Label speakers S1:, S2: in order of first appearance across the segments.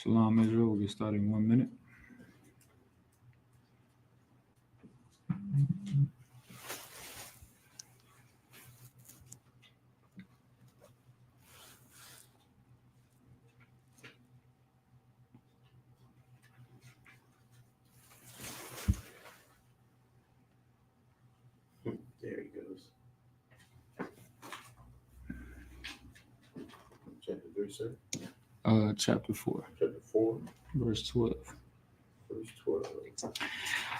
S1: Shalom, Israel. We'll get started in 1 minute.
S2: There he goes. Chapter 3, sir.
S1: Chapter 4.
S2: Chapter 4,
S1: Verse 12.
S2: verse 12.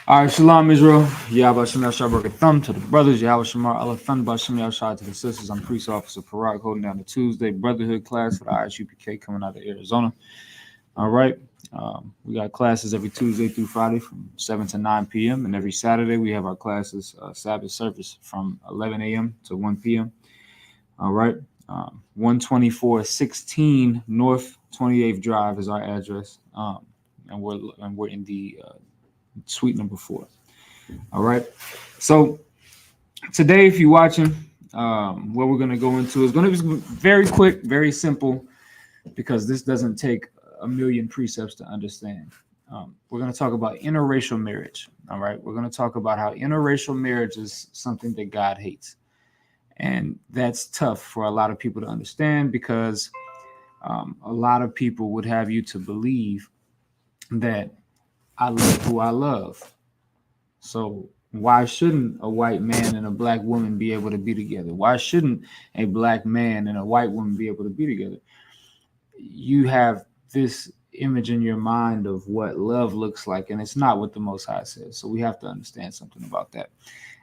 S1: All right, Shalom, Israel. Yahweh Shem Yahshua broke a thumb to the brothers. Yahweh Shemar Allah Thumb Bashem Yahshua to the sisters. I'm Priest Officer Parak holding down the Tuesday Brotherhood Class for the ISUPK coming out of Arizona. All right. We got classes every Tuesday through Friday from 7 to 9 p.m. And every Saturday we have our classes, Sabbath service from 11 a.m. to 1 p.m. All right. 12416 North 28th Drive is our address. And we're in the suite number 4. All right. So today, if you're watching, what we're going to go into is going to be very quick, very simple, because this doesn't take a million precepts to understand. We're going to talk about interracial marriage. All right. We're going to talk about how interracial marriage is something that God hates. And that's tough for a lot of people to understand, because a lot of people would have you to believe that I love who I love. So why shouldn't a white man and a black woman be able to be together? Why shouldn't a black man and a white woman be able to be together? You have this image in your mind of what love looks like, and it's not what the Most High says. So we have to understand something about that.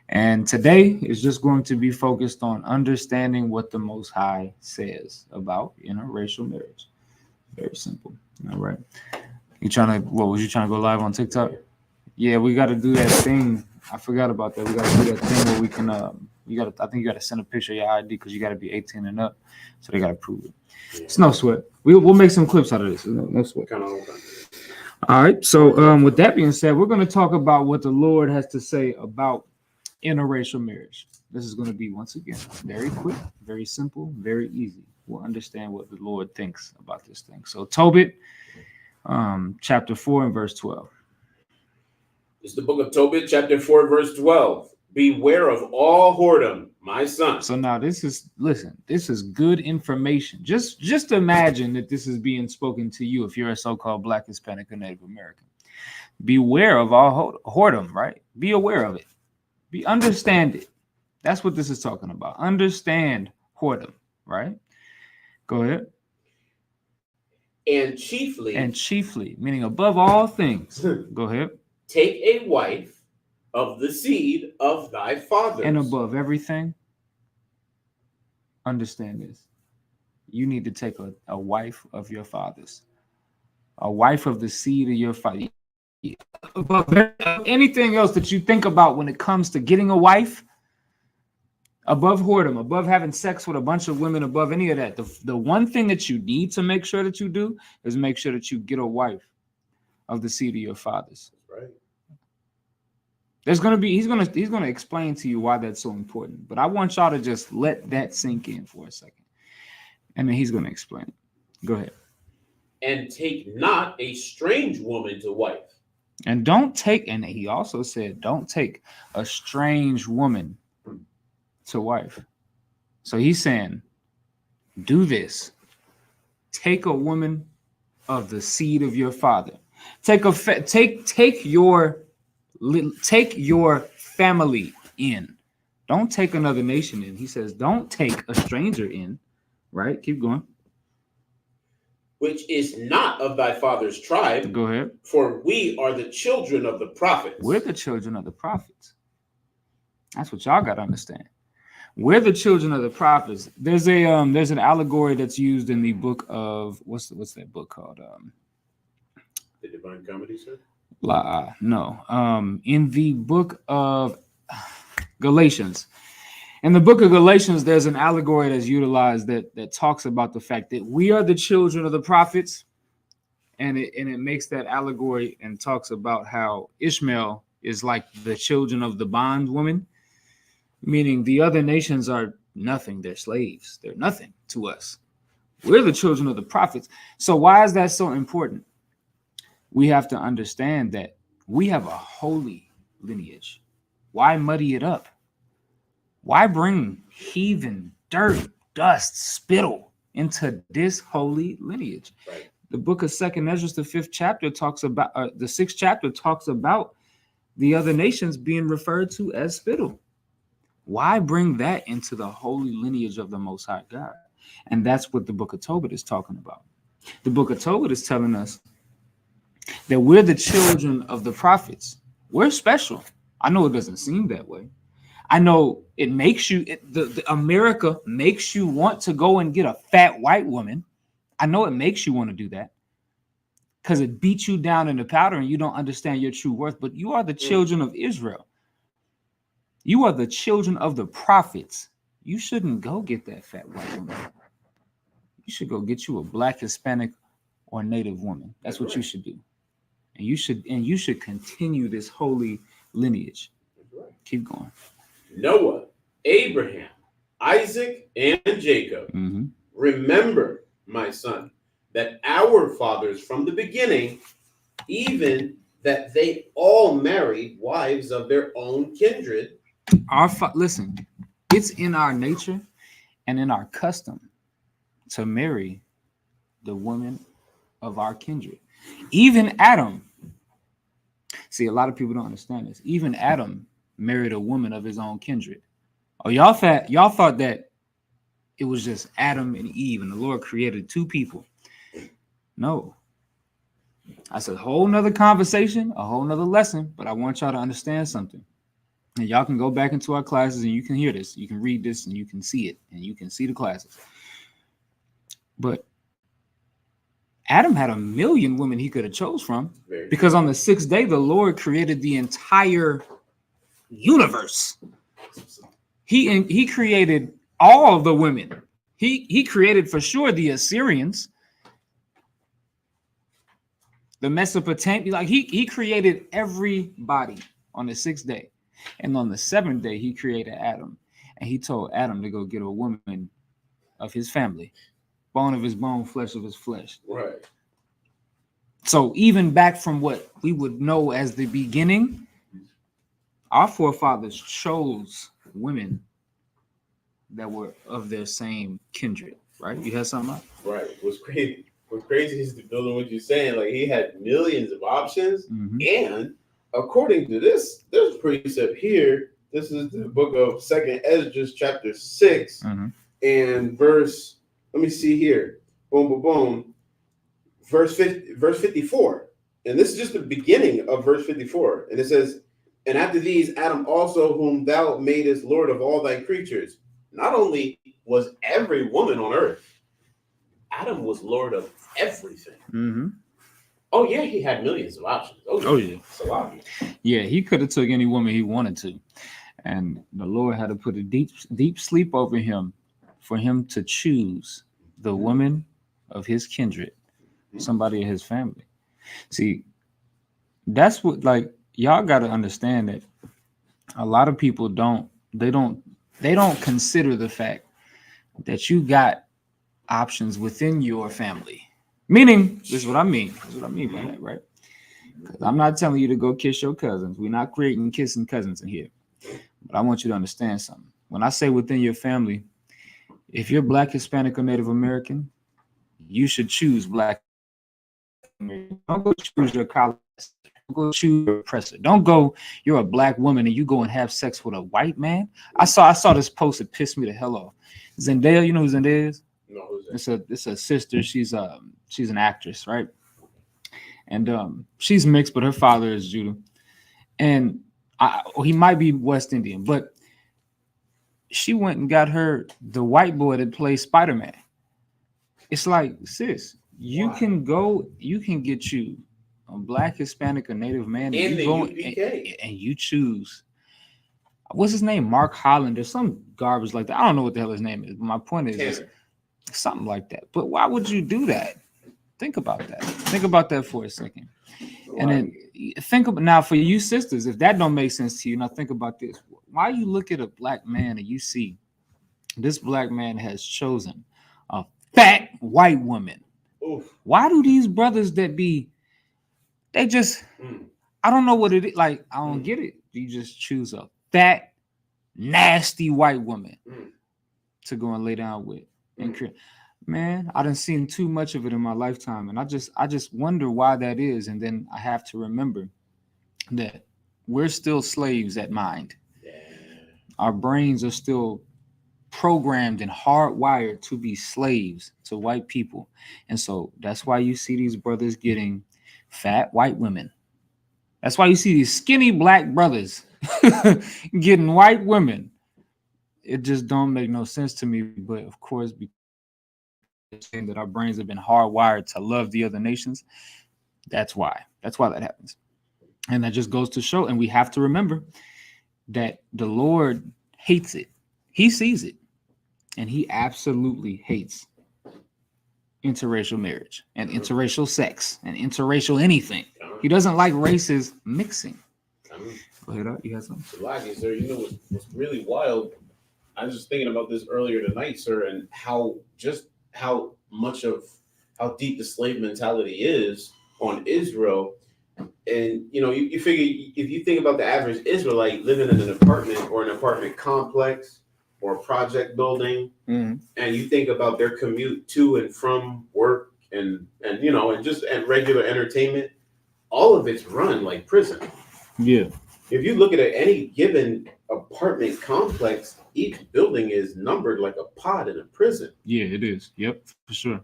S1: And today is just going to be focused on understanding what the Most High says about interracial marriage. Very simple. All right. You trying to, what was you trying to go live on TikTok? Yeah, we got to do that thing. I forgot about that. We got to do that thing where we can, I think you got to send a picture of your ID, because you got to be 18 and up. So they got to prove it. Yeah. It's no sweat. We'll make some clips out of this. No sweat. All right. So with that being said, we're going to talk about what the Lord has to say about interracial marriage. This is going to be, once again, very quick, very simple, very easy. We'll understand what the Lord thinks about this thing. So Tobit, chapter 4 and verse 12.
S2: It's the book of Tobit, chapter 4, verse 12. Beware of all whoredom, my son.
S1: So now this is good information. Just imagine that this is being spoken to you if you're a so-called Black, Hispanic, or Native American. Beware of all whoredom, right? Be aware of it. Understand it. That's what this is talking about. Understand whoredom, right? Go ahead.
S2: And chiefly,
S1: meaning above all things. Go ahead.
S2: Take a wife of the seed of thy fathers.
S1: And above everything, understand this. You need to take a wife of your fathers. A wife of the seed of your father. Above anything else that you think about when it comes to getting a wife, above whoredom, above having sex with a bunch of women, above any of that, the one thing that you need to make sure that you do is make sure that you get a wife of the seed of your fathers.
S2: Right.
S1: He's gonna explain to you why that's so important. But I want y'all to just let that sink in for a second, and then he's gonna explain it. Go ahead.
S2: And take not a strange woman to wife.
S1: And he also said, don't take a strange woman to wife. So he's saying, do this. Take a woman of the seed of your father. Take your family in. Don't take another nation in. He says, don't take a stranger in. Right? Keep going.
S2: Which is not of thy father's tribe.
S1: Go ahead.
S2: For we are the children of the prophets.
S1: We're the children of the prophets. That's what y'all got to understand. We're the children of the prophets. There's an allegory that's used in the book of what's that book called?
S2: The Divine Comedy, sir?
S1: No. In the book of Galatians. In the book of Galatians, there's an allegory that's utilized that talks about the fact that we are the children of the prophets, and it makes that allegory and talks about how Ishmael is like the children of the bondwoman, meaning the other nations are nothing. They're slaves. They're nothing to us. We're the children of the prophets. So why is that so important? we have to understand that we have a holy lineage. Why muddy it up? Why bring heathen, dirt, dust, spittle into this holy lineage?
S2: Right.
S1: The book of Second Ezra, the fifth chapter, talks about the sixth chapter talks about the other nations being referred to as spittle. Why bring that into the holy lineage of the Most High God? And that's what the book of Tobit is talking about. The book of Tobit is telling us that we're the children of the prophets. We're special. I know it doesn't seem that way. I know it makes you, the America makes you want to go and get a fat white woman. I know it makes you want to do that because it beats you down in the powder and you don't understand your true worth. But you are the children of Israel. You are the children of the prophets. You shouldn't go get that fat white woman. You should go get you a black, Hispanic, or Native woman. That's what you should do. And you should continue this holy lineage. Keep going.
S2: Noah, Abraham, Isaac, and Jacob.
S1: Mm-hmm.
S2: Remember, my son, that our fathers from the beginning, even that they all married wives of their own kindred.
S1: Listen, it's in our nature and in our custom to marry the woman of our kindred. Even Adam. See, a lot of people don't understand this. Even Adam married a woman of his own kindred. Oh, y'all thought that it was just Adam and Eve and the Lord created two people. No. That's a whole nother conversation, a whole nother lesson, but I want y'all to understand something. And y'all can go back into our classes and you can hear this. You can read this and you can see it and you can see the classes. But Adam had 1 million women he could have chose from because on the sixth day, the Lord created the entire universe. He created all the women. He created for sure the Assyrians, the Mesopotamians. Like he created everybody on the sixth day. And on the seventh day, he created Adam. And he told Adam to go get a woman of his family, bone of his bone, flesh of his flesh.
S2: Right.
S1: So even back from what we would know as the beginning, our forefathers chose women that were of their same kindred, right? You had something up?
S2: Right. What's crazy is to build on what you're saying. Like he had millions of options, and according to this precept here, this is the book of Second Ezra, chapter 6, and verse. Let me see here. Boom, boom, boom. Verse 54, and this is just the beginning of verse 54, and it says, "And after these, Adam also, whom thou madest Lord of all thy creatures." Not only was every woman on earth, Adam was Lord of everything. Oh yeah, he had millions of options. Oh yeah, it's a lot.
S1: Yeah, he could have took any woman he wanted to, and the Lord had to put a deep sleep over him for him to choose the woman of his kindred, somebody in his family. See, that's what, like, y'all got to understand that a lot of people don't consider the fact that you got options within your family. Meaning, this is what I mean. This is what I mean by that, right? Because I'm not telling you to go kiss your cousins. We're not creating kissing cousins in here. But I want you to understand something. When I say within your family, if you're Black, Hispanic, or Native American, you should choose Black. Don't go choose your colleague. Don't go choose your oppressor. Don't go, you're a Black woman and you go and have sex with a white man. I saw this post that pissed me the hell off. Zendaya, you know who Zendaya is?
S2: No, who's that?
S1: It's a sister. She's an actress, right? And she's mixed, but her father is Judah. And he might be West Indian, but she went and got the white boy that plays Spider-Man. It's like, sis, you can get you a Black, Hispanic, or Native man, and you go and you choose. What's his name? Mark Holland or some garbage like that. I don't know what the hell his name is. But my point is something like that. But why would you do that? Think about that. Think about that for a second. And then think about, now for you sisters, if that don't make sense to you, now think about this. Why you look at a Black man and you see this Black man has chosen a fat white woman?
S2: Oof.
S1: Why do these brothers that be They just, I don't know what it is. Like, I don't get it. You just choose a fat, nasty white woman to go and lay down with. And man, I done seen too much of it in my lifetime. And I just wonder why that is. And then I have to remember that we're still slaves at mind. Our brains are still programmed and hardwired to be slaves to white people. And so that's why you see these brothers getting fat white women. That's why you see these skinny black brothers getting white women. It just don't make no sense to me. But of course, saying that our brains have been hardwired to love the other nations, that's why that happens. And that just goes to show, and we have to remember that the Lord hates it. He sees it, and he absolutely hates interracial marriage and interracial sex and interracial anything. He doesn't like races mixing. Go ahead, you had something?
S2: Salaki, sir, you know what's really wild? I was just thinking about this earlier tonight, sir, and how deep the slave mentality is on Israel. And you figure, if you think about the average Israelite living in an apartment or an apartment complex or a project building, and you think about their commute to and from work and regular entertainment, all of it's run like prison.
S1: Yeah. If
S2: you look at any given apartment complex, each building is numbered like a pod in a prison.
S1: Yeah, it is. Yep, for sure.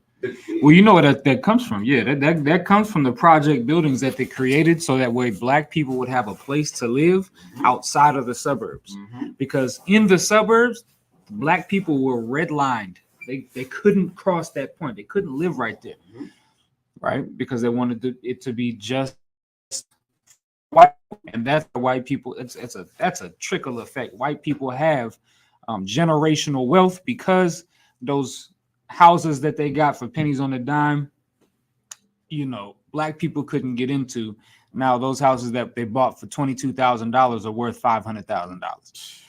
S1: Well, you know what that comes from. Yeah, that comes from the project buildings that they created so that way black people would have a place to live outside of the suburbs. Because in the suburbs, black people were redlined. They couldn't cross that point. They couldn't live right there. Right? Because they wanted it to be just white. And that's the white people. That's a trickle effect. White people have generational wealth because those houses that they got for pennies on the dime, black people couldn't get into. Now those houses that they bought for $22,000 are worth $500,000,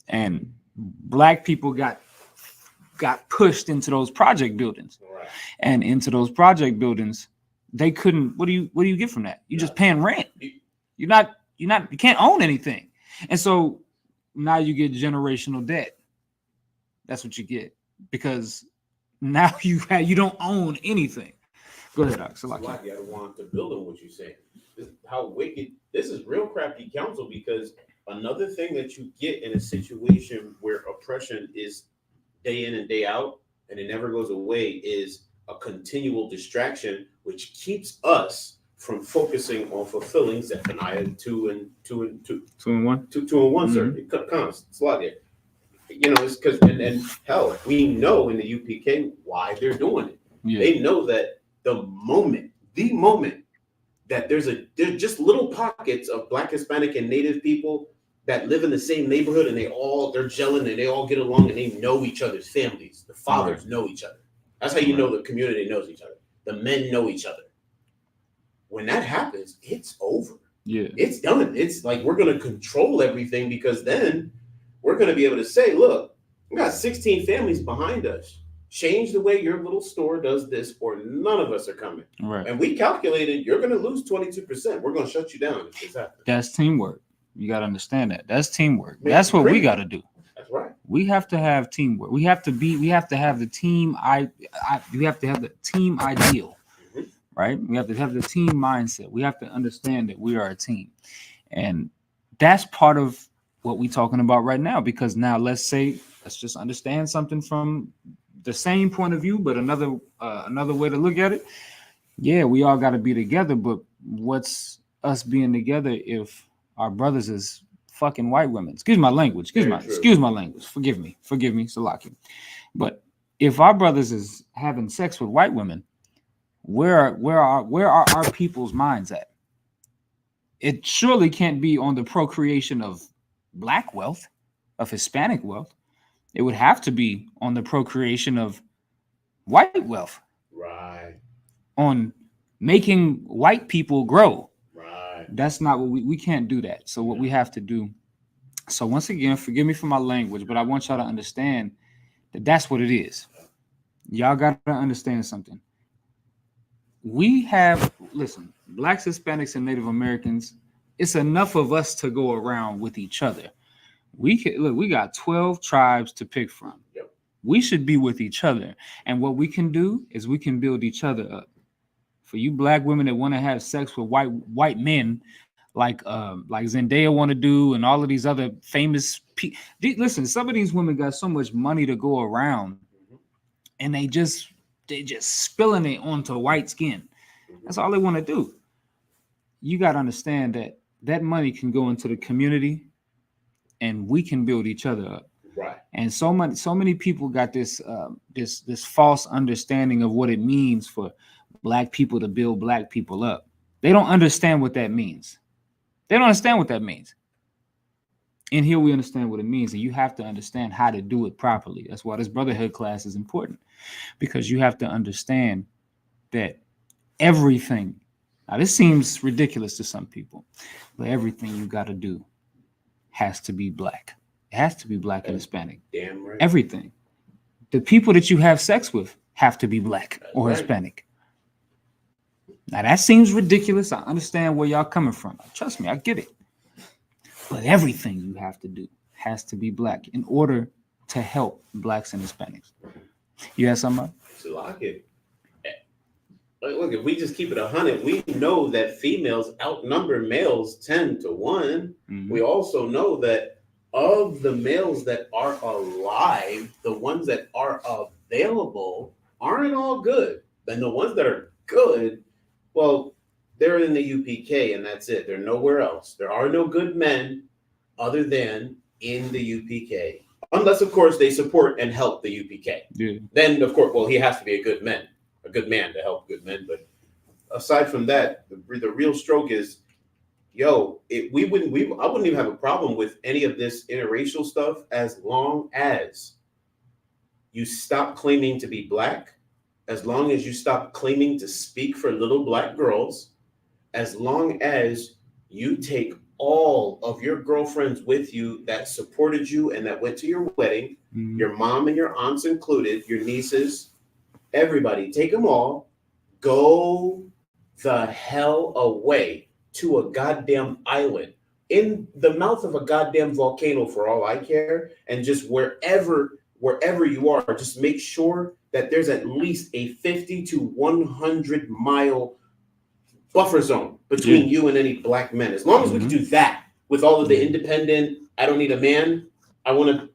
S1: and black people got pushed into those project buildings, and into those project buildings, they couldn't. What do you get from that? You're just paying rent. You can't own anything, and so now you get generational debt. That's what you get because now you don't own anything. Go ahead, Axel.
S2: I don't want to build on what you're saying. How wicked. This is real crafty counsel, because another thing that you get in a situation where oppression is day in and day out and it never goes away is a continual distraction, which keeps us from focusing on fulfilling Zephaniah 2 and 1. 2 and 1, sir. It comes. It's a lot there. It's because and hell, we know in the UPK why they're doing it. Yeah. They know that the moment that there's just little pockets of Black, Hispanic, and Native people that live in the same neighborhood, and they're gelling and they all get along and they know each other's families. The fathers know each other. That's how you know the community knows each other. The men know each other. When that happens, it's over. Yeah, it's done. It's like we're gonna control everything, because then we're going to be able to say, look, we got 16 families behind us. Change the way your little store does this, or none of us are coming. Right. And we calculated you're going to lose 22%. We're going to shut you down if this happens.
S1: That's teamwork. You got to understand that. That's teamwork. That's what we got to do.
S2: That's right.
S1: We have to have teamwork. We have to have the team. We have to have the team ideal, right? We have to have the team mindset. We have to understand that we are a team. And that's part of what we're talking about right now, because now let's just understand something from the same point of view, but another way to look at it. Yeah, we all got to be together, but what's us being together if our brothers is fucking white women? Excuse my language. Excuse my language. Forgive me, Salaki. But if our brothers is having sex with white women, where are our people's minds at? It surely can't be on the procreation of Black wealth, of Hispanic wealth. It would have to be on the procreation of white wealth.
S2: Right.
S1: On making white people grow.
S2: Right.
S1: That's not what we can't do that. So what we have to do. So once again, forgive me for my language, but I want y'all to understand that that's what it is. Y'all got to understand something. Listen, Blacks, Hispanics, and Native Americans, it's enough of us to go around with each other. We got 12 tribes to pick from.
S2: Yep.
S1: We should be with each other. And what we can do is we can build each other up. For you black women that want to have sex with white men, like Zendaya want to do, and all of these other famous listen, some of these women got so much money to go around, and they just spilling it onto white skin. That's all they want to do. You got to understand that money can go into the community, and we can build each other up.
S2: Right.
S1: And so many people got this false understanding of what it means for black people to build black people up. They don't understand what that means. They don't understand what that means. And here we understand what it means, and you have to understand how to do it properly. That's why this brotherhood class is important, because you have to understand that everything. Now, this seems ridiculous to some people, but everything you got to do has to be black. It has to be black and Hispanic.
S2: Damn right.
S1: Everything. The people that you have sex with have to be black or Hispanic. Now, that seems ridiculous. I understand where y'all coming from. Trust me, I get it. But everything you have to do has to be black in order to help blacks and Hispanics. You have something?
S2: To lock it. Look, if we just keep it 100, we know that females outnumber males 10 to 1. Mm-hmm. We also know that of the males that are alive, the ones that are available aren't all good. And the ones that are good, well, they're in the UPK, and that's it. They're nowhere else. There are no good men other than in the UPK. Unless, of course, they support and help the UPK.
S1: Yeah.
S2: Then, of course, well, he has to be a good man to help good men. But aside from that, the real stroke is, I wouldn't even have a problem with any of this interracial stuff as long as you stop claiming to be black, as long as you stop claiming to speak for little black girls, as long as you take all of your girlfriends with you that supported you and that went to your wedding, your mom and your aunts included, your nieces, everybody, take them all, go the hell away to a goddamn island in the mouth of a goddamn volcano for all I care, and just wherever you are, just make sure that there's at least a 50 to 100 mile buffer zone between you and any black men. As long as we can do that with all of the independent, I don't need a man, I want to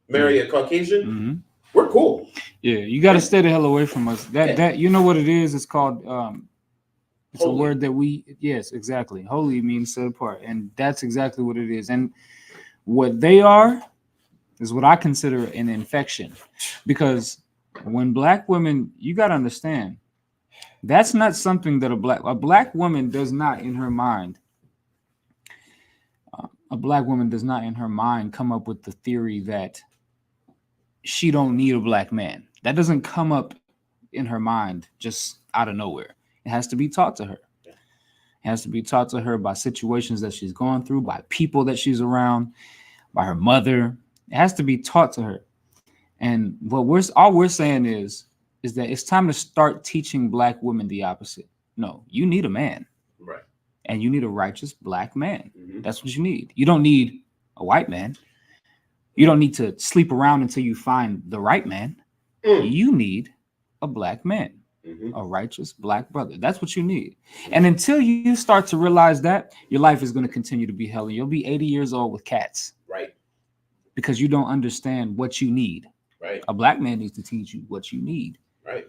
S2: marry a Caucasian, we're cool.
S1: Yeah, you got to stay the hell away from us. That you know what it is? It's called it's holy. A word that yes, exactly. Holy means set apart, and that's exactly what it is. And what they are is what I consider an infection, because when black women, you got to understand, that's not something that a black woman does not in her mind. A black woman does not in her mind come up with the theory that she don't need a black man. That doesn't come up in her mind just out of nowhere. It has to be taught to her. It has to be taught to her by situations that she's gone through, by people that she's around, by her mother. It has to be taught to her. And what we're saying is that it's time to start teaching black women the opposite. No, you need a man.
S2: Right.
S1: And you need a righteous black man. That's what you need. You don't need a white man. You don't need to sleep around until you find the right man. You need a black man, a righteous black brother. That's what you need. And until you start to realize that, your life is going to continue to be hell, and you'll be 80 years old with cats.
S2: Right.
S1: Because you don't understand what you need.
S2: Right.
S1: A black man needs to teach you what you need.
S2: Right.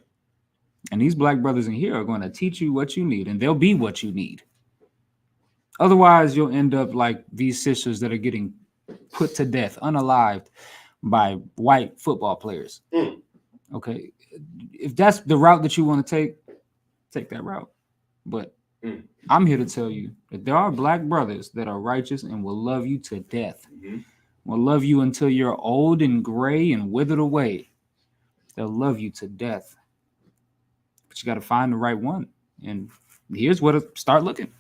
S1: And these black brothers in here are going to teach you what you need, and they'll be what you need. Otherwise, you'll end up like these sisters that are getting put to death, unalived by white football players. Okay. If that's the route that you want to take that route. But I'm here to tell you that there are black brothers that are righteous and will love you to death. Will love you until you're old and gray and withered away. They'll love you to death. But you got to find the right one. And here's where to start looking.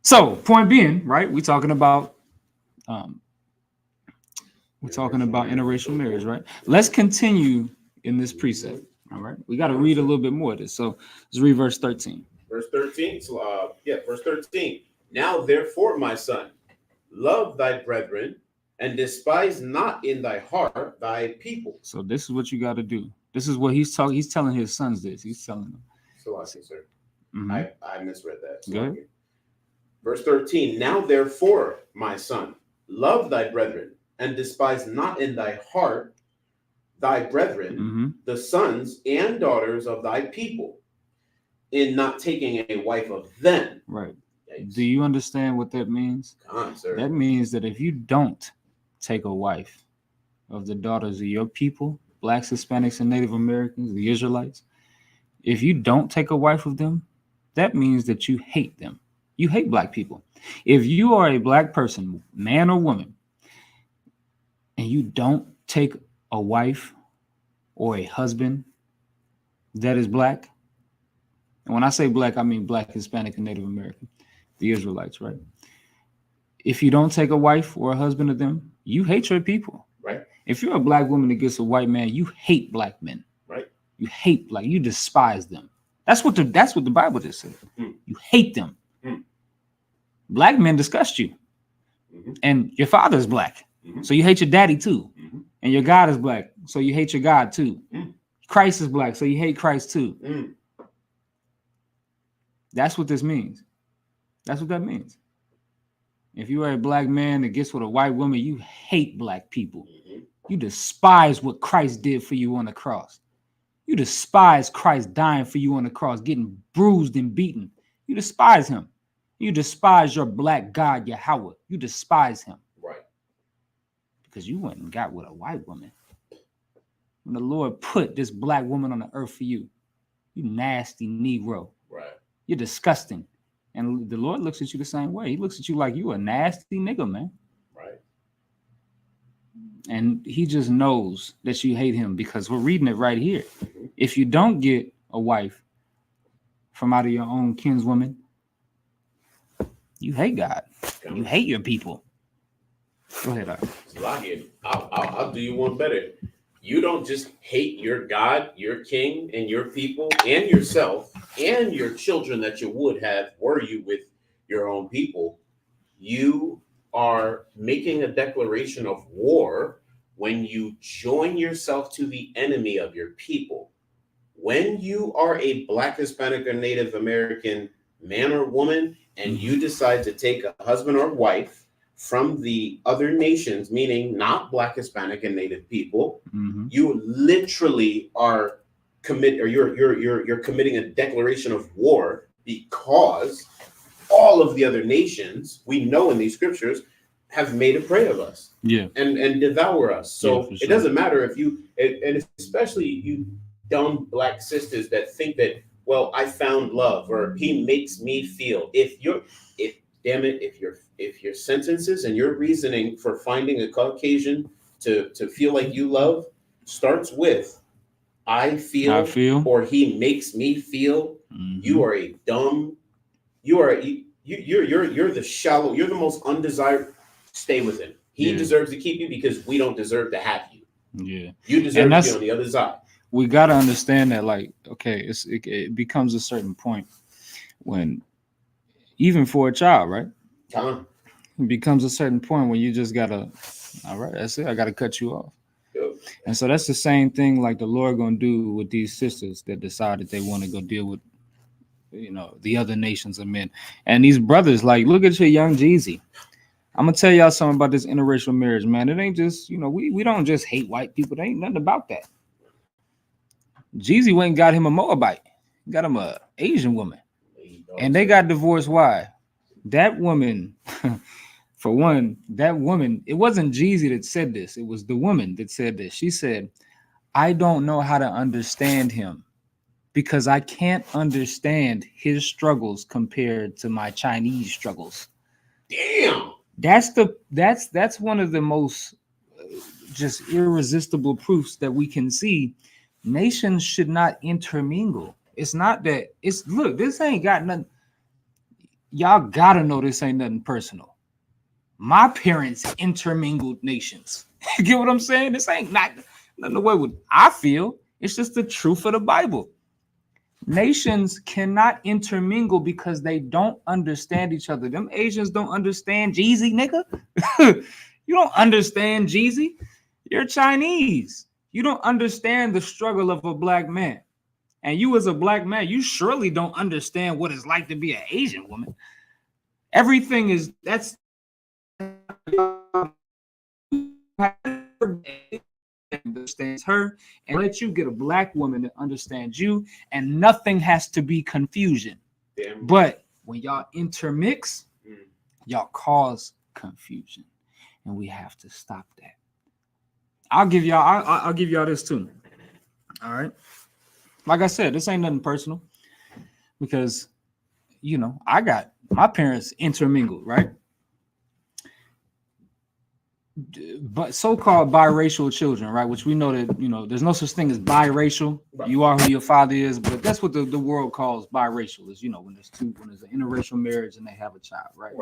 S1: So, point being, right? We're talking about interracial marriage, right? Let's continue in this precept. All right. We got to read a little bit more of this. So let's read verse 13.
S2: Verse 13. Verse 13. Now, therefore, my son, love thy brethren and despise not in thy heart thy people.
S1: So this is what you got to do. This is what he's talking. He's telling his sons this. He's telling them.
S2: Salaki, sir.
S1: Mm-hmm.
S2: I misread that.
S1: Good.
S2: Verse 13. Now, therefore, my son, love thy brethren and despise not in thy heart thy brethren, the sons and daughters of thy people, in not taking a wife of them.
S1: Right. Yikes. Do you understand what that means?
S2: Come on, sir.
S1: That means that if you don't take a wife of the daughters of your people, Blacks, Hispanics, and Native Americans, the Israelites, if you don't take a wife of them, that means that you hate them. You hate Black people. If you are a Black person, man or woman, and you don't take a wife or a husband that is Black, and when I say Black, I mean Black, Hispanic, and Native American, the Israelites, right? If you don't take a wife or a husband of them, you hate your people.
S2: Right.
S1: If you're a Black woman that gets a white man, you hate Black men.
S2: Right.
S1: You hate Black. You despise them. That's what the Bible just said. You hate them. Black men disgust you. And your father is Black. So you hate your daddy too. And your God is Black. So you hate your God too. Christ is Black. So you hate Christ too. That's what this means. That's what that means. If you are a Black man that gets with a white woman, you hate Black people. You despise what Christ did for you on the cross. You despise Christ dying for you on the cross, getting bruised and beaten. You despise him. You despise your Black God, Yahweh. You despise him.
S2: Right.
S1: Because you went and got with a white woman. When the Lord put this Black woman on the earth for you, you nasty Negro.
S2: Right.
S1: You're disgusting. And the Lord looks at you the same way. He looks at you like you a nasty nigga, man.
S2: Right.
S1: And he just knows that you hate him because we're reading it right here. If you don't get a wife from out of your own kinswoman, you hate God. You hate your people. Go ahead,
S2: I'll do you one better. You don't just hate your God, your king, and your people, and yourself, and your children that you would have were you with your own people. You are making a declaration of war when you join yourself to the enemy of your people. When you are a Black, Hispanic, or Native American man or woman, and you decide to take a husband or wife from the other nations, meaning not Black, Hispanic, and Native people, you literally are you're committing a declaration of war, because all of the other nations we know in these scriptures have made a prey of us, and devour us. So it doesn't matter if you, and especially you dumb Black sisters that think that, well, I found love, or he makes me feel. If your sentences and your reasoning for finding a Caucasian to feel like you love starts with I feel, or he makes me feel, you are a dumb, you're the shallow, you're the most undesired. Stay with him. He deserves to keep you because we don't deserve to have you.
S1: Yeah.
S2: You deserve to be on the other side.
S1: We got to understand that, like, okay, it becomes a certain point when, even for a child, right? It becomes a certain point when you just gotta, all right, that's it. I gotta cut you off. And so that's the same thing like the Lord gonna do with these sisters that decide that they want to go deal with, the other nations of men. And these brothers, like, look at your young Jeezy. I'm gonna tell y'all something about this interracial marriage, man. It ain't just, we don't just hate white people. There ain't nothing about that. Jeezy went and got him a Moabite, got him a Asian woman, and they got divorced. Why? That woman, for one, it wasn't Jeezy that said this. It was the woman that said this. She said, I don't know how to understand him because I can't understand his struggles compared to my Chinese struggles.
S2: Damn.
S1: That's one of the most just irresistible proofs that we can see. Nations should not intermingle. It's not that look, this ain't got nothing. Y'all gotta know this ain't nothing personal. My parents intermingled nations. You get what I'm saying? This ain't nothing the way what I feel. It's just the truth of the Bible. Nations cannot intermingle because they don't understand each other. Them Asians don't understand Jeezy, nigga. You don't understand Jeezy. You're Chinese. You don't understand the struggle of a black man. And you, as a black man, you surely don't understand what it's like to be an Asian woman. Everything is that's understands her, and let you get a black woman that understands you, and nothing has to be confusion.
S2: Damn.
S1: But when y'all intermix, y'all cause confusion, and we have to stop that. I'll give y'all this too. All right. Like I said, this ain't nothing personal, because I got my parents intermingled, right? But so-called biracial children, right? Which we know that there's no such thing as biracial. Right. You are who your father is, but that's what the world calls biracial. Is when there's an interracial marriage and they have a child, right?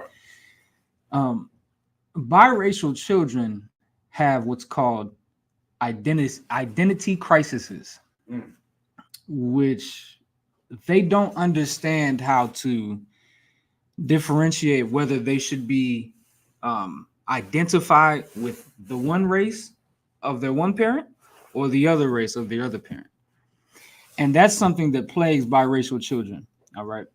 S1: Biracial children have what's called identity crises, which they don't understand how to differentiate whether they should be identify with the one race of their one parent or the other race of the other parent. And that's something that plagues biracial children. All right.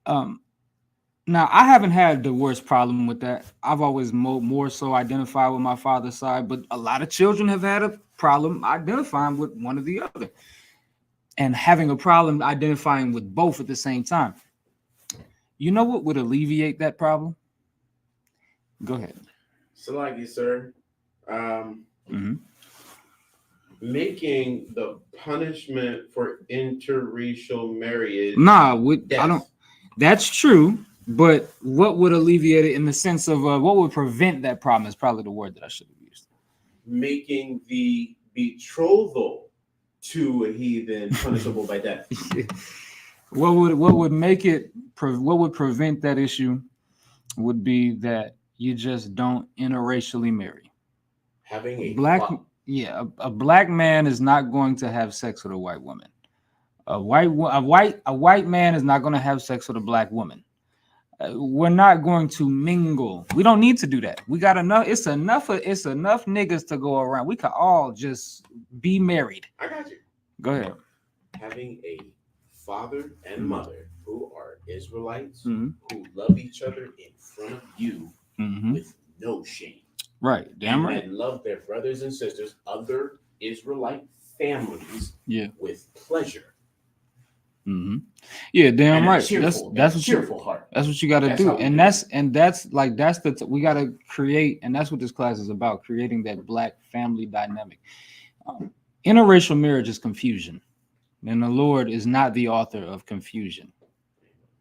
S1: Now, I haven't had the worst problem with that. I've always more so identified with my father's side, but a lot of children have had a problem identifying with one or the other and having a problem identifying with both at the same time. You know what would alleviate that problem? Go ahead.
S2: Salagi, sir. Making the punishment for interracial marriage.
S1: I don't. That's true, but what would alleviate it in the sense of what would prevent that problem is probably the word that I should have used.
S2: Making the betrothal to a heathen punishable by death.
S1: What would prevent that issue would be that you just don't interracially marry.
S2: Having a
S1: black man is not going to have sex with a white woman. A white man is not going to have sex with a black woman. We're not going to mingle. We don't need to do that. We got enough. It's enough niggas to go around. We could all just be married.
S2: I got you.
S1: Go ahead.
S2: Having a father and mother who are Israelites, who love each other in front of you with no shame.
S1: Right. Damn right.
S2: And love their brothers and sisters, other Israelite families with pleasure.
S1: Yeah, damn
S2: and
S1: right.
S2: That's what cheerful heart.
S1: That's what you got to do, and we got to create, and that's what this class is about: creating that black family dynamic. Interracial marriage is confusion, and the Lord is not the author of confusion.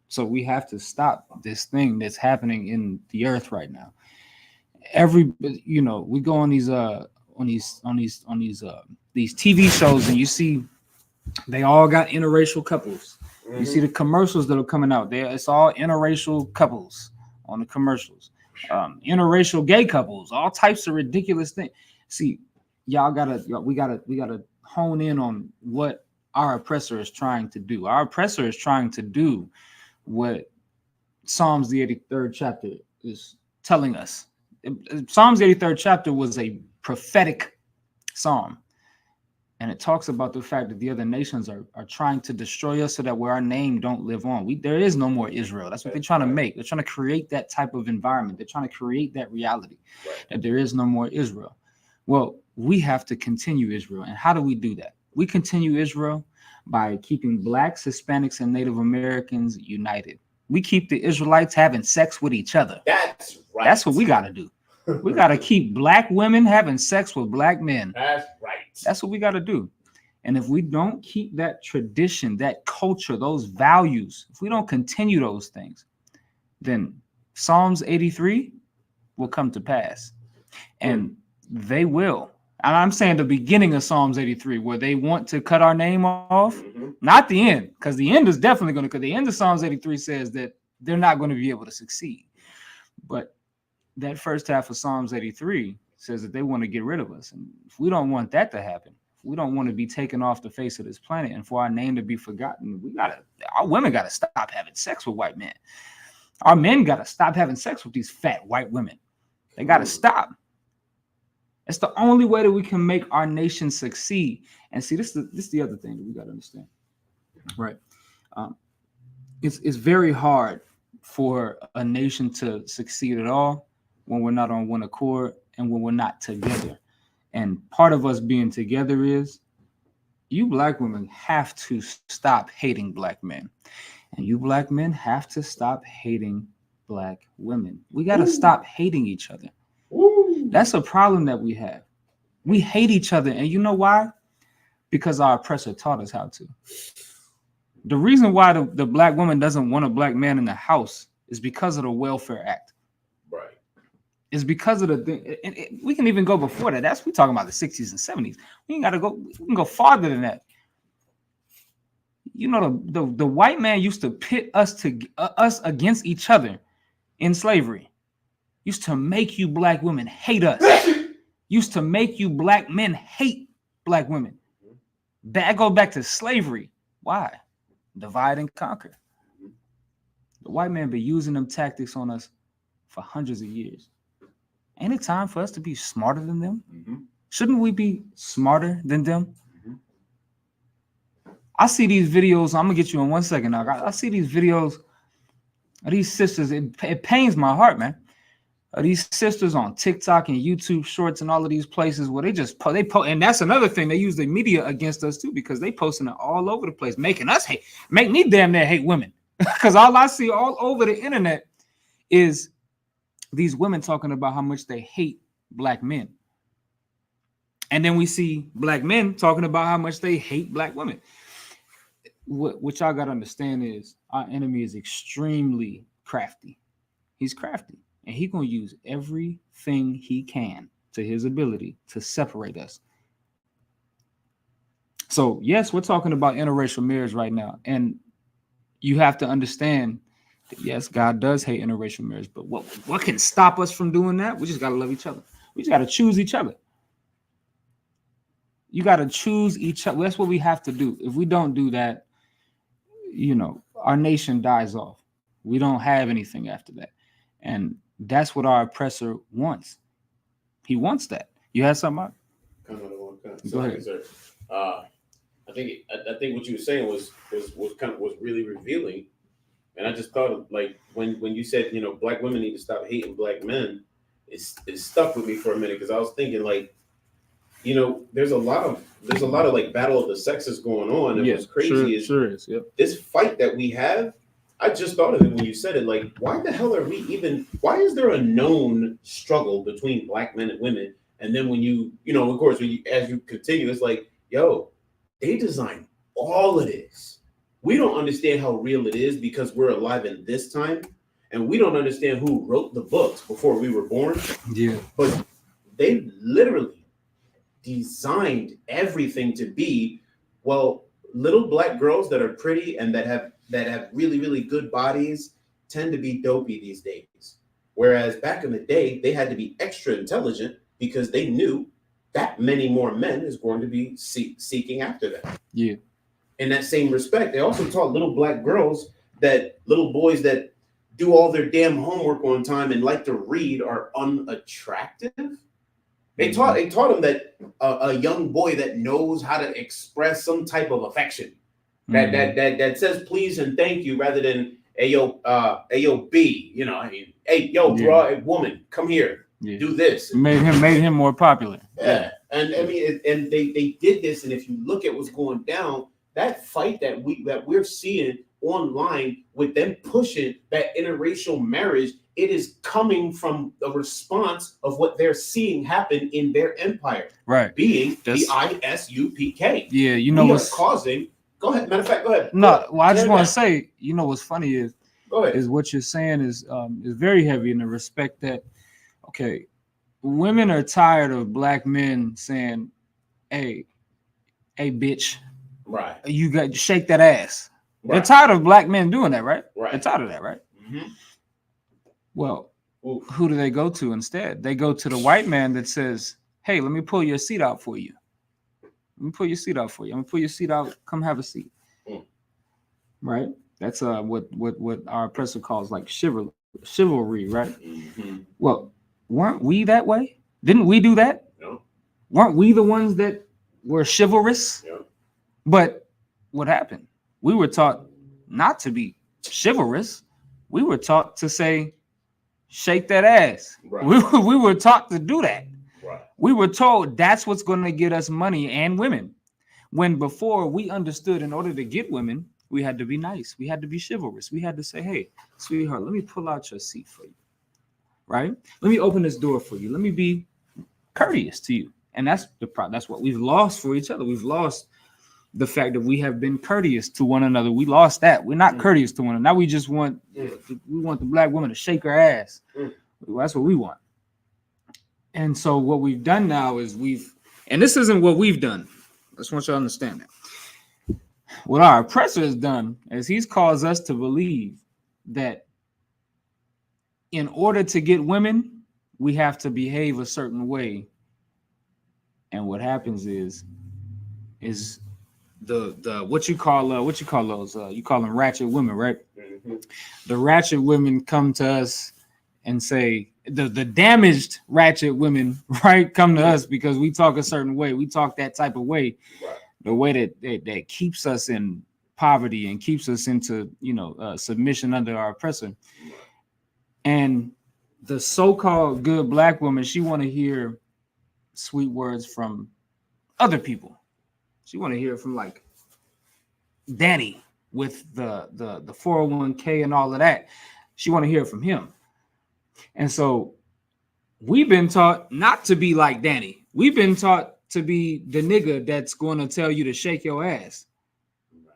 S1: So we have to stop this thing that's happening in the earth right now. We go on these TV shows, and you see they all got interracial couples. You see the commercials that are coming out there. It's all interracial couples on the commercials. Interracial gay couples, all types of ridiculous things. See, we gotta hone in on what our oppressor is trying to do. Our oppressor is trying to do what Psalms the 83rd chapter is telling us. Psalms 83rd chapter was a prophetic psalm. And it talks about the fact that the other nations are trying to destroy us so that where our name don't live on. There is no more Israel. That's what they're trying to make. They're trying to create that type of environment. They're trying to create that reality that there is no more Israel. Well, we have to continue Israel. And how do we do that? We continue Israel by keeping Blacks, Hispanics, and Native Americans united. We keep the Israelites having sex with each other.
S2: That's right.
S1: That's what we got to do. We got to keep Black women having sex with Black men.
S2: That's right.
S1: That's what we got to do. And if we don't keep that tradition, that culture, those values, if we don't continue those things, then Psalms 83 will come to pass. And they will. And I'm saying the beginning of Psalms 83, where they want to cut our name off, not the end, because the end is definitely going to, because the end of Psalms 83 says that they're not going to be able to succeed. But that first half of Psalms 83 says that they want to get rid of us. And if we don't want that to happen, if we don't want to be taken off the face of this planet, and for our name to be forgotten, our women gotta stop having sex with white men. Our men gotta stop having sex with these fat white women. They gotta stop. It's the only way that we can make our nation succeed. And see, this is the other thing that we gotta understand, right? It's very hard for a nation to succeed at all when we're not on one accord and when we're not together. And part of us being together is you black women have to stop hating black men. And you black men have to stop hating black women. We got to stop hating each other. That's a problem that we have. We hate each other. And you know why? Because our oppressor taught us how to. The reason why the black woman doesn't want a black man in the house is because of the Welfare Act.
S2: Right.
S1: It's because of the thing. And we can even go before that. We talking about the 60s and 70s. We can go farther than that. You know, the white man used to pit us against each other in slavery. Used to make you black women hate us. Used to make you black men hate black women. That go back to slavery. Why? Divide and conquer. The white man been using them tactics on us for hundreds of years. Ain't it time for us to be smarter than them? Mm-hmm. Shouldn't we be smarter than them? Mm-hmm. I see these videos. I'm gonna get you in 1 second. Now, I see these videos of these sisters. It pains my heart, man. These sisters on TikTok and YouTube Shorts and all of these places where they post, and that's another thing. They use the media against us too because they posting it all over the place, make me damn near hate women because all I see all over the internet is these women talking about how much they hate black men, and then we see black men talking about how much they hate black women. What y'all gotta understand is our enemy is extremely crafty. He's crafty. And he's going to use everything he can to his ability to separate us. So, yes, we're talking about interracial marriage right now. And you have to understand that, yes, God does hate interracial marriage. But what can stop us from doing that? We just got to love each other. We just got to choose each other. You got to choose each other. That's what we have to do. If we don't do that, you know, our nation dies off. We don't have anything after that. And that's what our oppressor wants. He wants that. You had something?
S2: Go ahead, sir. I think what you were saying was really revealing, and I just thought of, like, when you said, you know, black women need to stop hating black men. It stuck with me for a minute because I was thinking, like, you know, there's a lot of like battle of the sexes going on. And what's crazy is
S1: yep.
S2: This fight that we have. I just thought of it when you said it. Like, why the hell are we even? Why is there a known struggle between black men and women? And then when you know, of course, as you continue, it's like, yo, they designed all of this. We don't understand how real it is because we're alive in this time, and we don't understand who wrote the books before we were born.
S1: Yeah,
S2: but they literally designed everything to be, well, little black girls that are pretty and that have really, really good bodies tend to be dopey these days. Whereas back in the day, they had to be extra intelligent because they knew that many more men is going to be seeking after them.
S1: Yeah.
S2: In that same respect, they also taught little black girls that little boys that do all their damn homework on time and like to read are unattractive. They taught them that a young boy that knows how to express some type of affection, that says please and thank you rather than ayo B, you know, I mean, hey yo, bro, woman, come here, do this.
S1: Made him more popular.
S2: Yeah, and I mean, and they did this, and if you look at what's going down, that fight that we're seeing online with them pushing that interracial marriage, it is coming from the response of what they're seeing happen in their empire,
S1: right?
S2: Being the ISUPK.
S1: Yeah, you know what's
S2: causing. Go ahead. Matter of fact, go ahead.
S1: No, well, I just want to say, you know, what's funny is,
S2: go ahead.
S1: Is what you're saying is very heavy in the respect that, okay, women are tired of black men saying, "Hey, bitch,
S2: right?
S1: You got to shake that ass."
S2: Right.
S1: They're tired of black men doing that, right?
S2: Right.
S1: They're tired of that, right?
S2: Mm-hmm.
S1: Well, who do they go to instead? They go to the white man that says, "Hey, let me pull your seat out for you." Let me pull your seat out for you. I'm gonna pull your seat out. Come have a seat.
S2: Mm.
S1: Right? That's what our oppressor calls like chivalry, right?
S2: Mm-hmm.
S1: Well, weren't we that way? Didn't we do that?
S2: No.
S1: Weren't we the ones that were chivalrous?
S2: Yeah.
S1: But what happened? We were taught not to be chivalrous. We were taught to say, shake that ass.
S2: Right.
S1: We were taught to do that.
S2: Right.
S1: We were told that's what's going to get us money and women. When before we understood in order to get women, we had to be nice. We had to be chivalrous. We had to say, hey, sweetheart, let me pull out your seat for you. Right? Let me open this door for you. Let me be courteous to you. And that's the problem. That's what we've lost for each other. We've lost the fact that we have been courteous to one another. We lost that. We're not courteous to one another. Now we just want we want the black woman to shake her ass. That's what we want. And so what we've done now is and this isn't what we've done. I just want you to understand that. What our oppressor has done is he's caused us to believe that in order to get women, we have to behave a certain way. And what happens is the what you call those you call them ratchet women, right?
S2: Mm-hmm.
S1: The ratchet women come to us and say the damaged ratchet women, right, come to us because we talk a certain way. We talk that type of way,
S2: right.
S1: The way that keeps us in poverty and keeps us into submission under our oppressor.
S2: Right.
S1: And the so-called good black woman, she want to hear sweet words from other people. She want to hear from like Danny with the 401k and all of that. She want to hear from him. And so we've been taught not to be like Danny. We've been taught to be the nigga that's going to tell you to shake your ass.
S2: Right.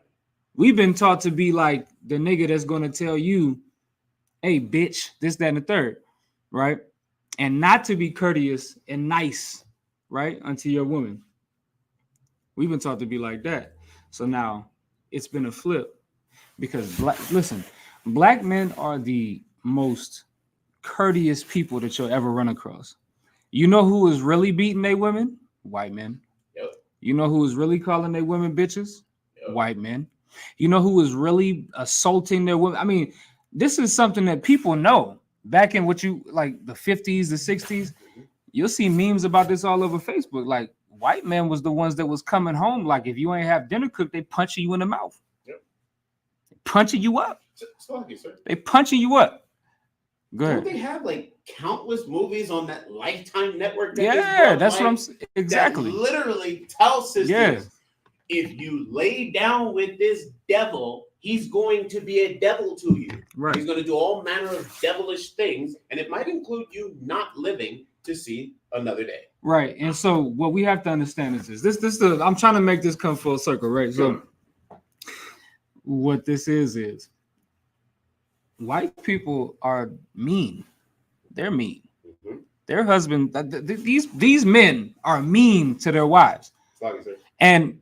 S1: We've been taught to be like the nigga that's going to tell you, hey, bitch, this, that, and the third, right? And not to be courteous and nice, right, unto your woman. We've been taught to be like that. So now it's been a flip because black men are the most courteous people that you'll ever run across. You know who is really beating their women? White men.
S2: Yep.
S1: You know who is really calling their women bitches?
S2: Yep.
S1: White men. You know who is really assaulting their women? I mean, this is something that people know. Back in what you like the 50s, the 60s, you'll see memes about this all over Facebook. Like white men was the ones that was coming home. Like if you ain't have dinner cooked, they punching you in the mouth.
S2: Yep.
S1: Punching you up.
S2: Sorry, sir.
S1: They punching you up. Go ahead.
S2: Don't they have like countless movies on that Lifetime network?
S1: That's what I'm saying. Exactly.
S2: That literally tells sisters, if you lay down with this devil, he's going to be a devil to you.
S1: Right.
S2: He's going to do all manner of devilish things, and it might include you not living to see another day.
S1: Right. And so what we have to understand is this I'm trying to make this come full circle, right? So what this is white people are mean. They're mean. Mm-hmm. Their husband, these men are mean to their wives.
S2: Sorry, sir.
S1: And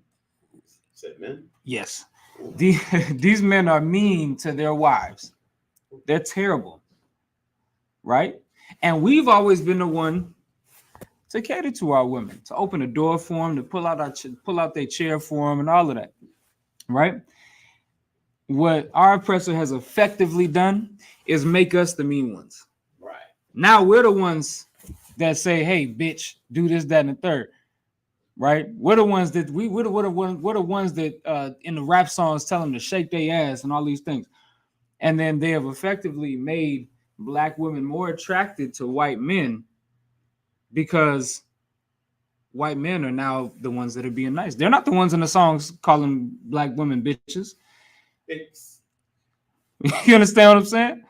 S2: said men?
S1: Yes. These men are mean to their wives. They're terrible. Right? And we've always been the one to cater to our women, to open the door for them, to pull out their chair for them and all of that. Right? What our oppressor has effectively done is make us the mean ones.
S2: Right.
S1: Now we're the ones that say, hey, bitch, do this, that, and the third. Right? We're the ones that we're the ones that in the rap songs tell them to shake their ass and all these things. And then they have effectively made black women more attracted to white men because white men are now the ones that are being nice. They're not the ones in the songs calling black women bitches. You understand what I'm saying?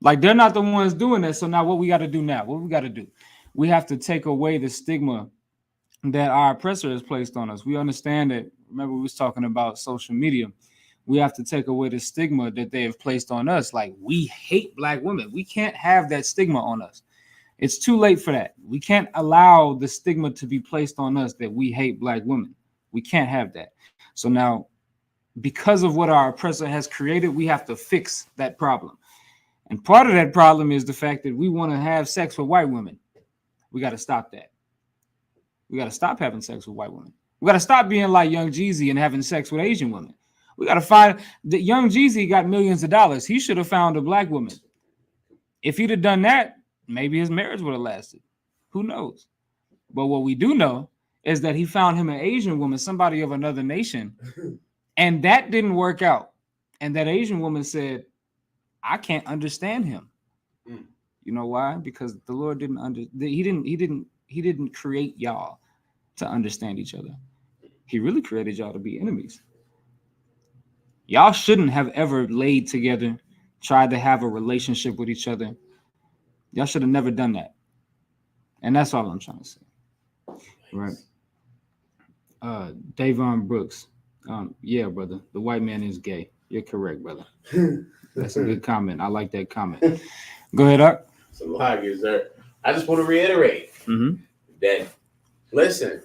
S1: Like they're not the ones doing that. So now what we got to do now? What we got to do? We have to take away the stigma that our oppressor has placed on us. We understand that. Remember, we was talking about social media. We have to take away the stigma that they have placed on us. Like we hate black women. We can't have that stigma on us. It's too late for that. We can't allow the stigma to be placed on us that we hate black women. We can't have that. So now, because of what our oppressor has created, we have to fix that problem. And part of that problem is the fact that we want to have sex with white women. We got to stop that. We got to stop having sex with white women. We got to stop being like Young Jeezy and having sex with Asian women. We got to find that Young Jeezy got millions of dollars. He should have found a black woman. If he'd have done that, maybe his marriage would have lasted. Who knows? But what we do know is that he found him an Asian woman, somebody of another nation, and that didn't work out. And that Asian woman said, I can't understand him. You know why? Because the Lord he didn't create y'all to understand each other. He really created y'all to be enemies. Y'all shouldn't have ever laid together, tried to have a relationship with each other. Y'all should have never done that. And that's all I'm trying to say. Right. Davon Brooks. Yeah, brother. The white man is gay. You're correct, brother. That's a good comment. I like that comment. Go ahead, Art.
S2: So like is there. I just want to reiterate that, listen,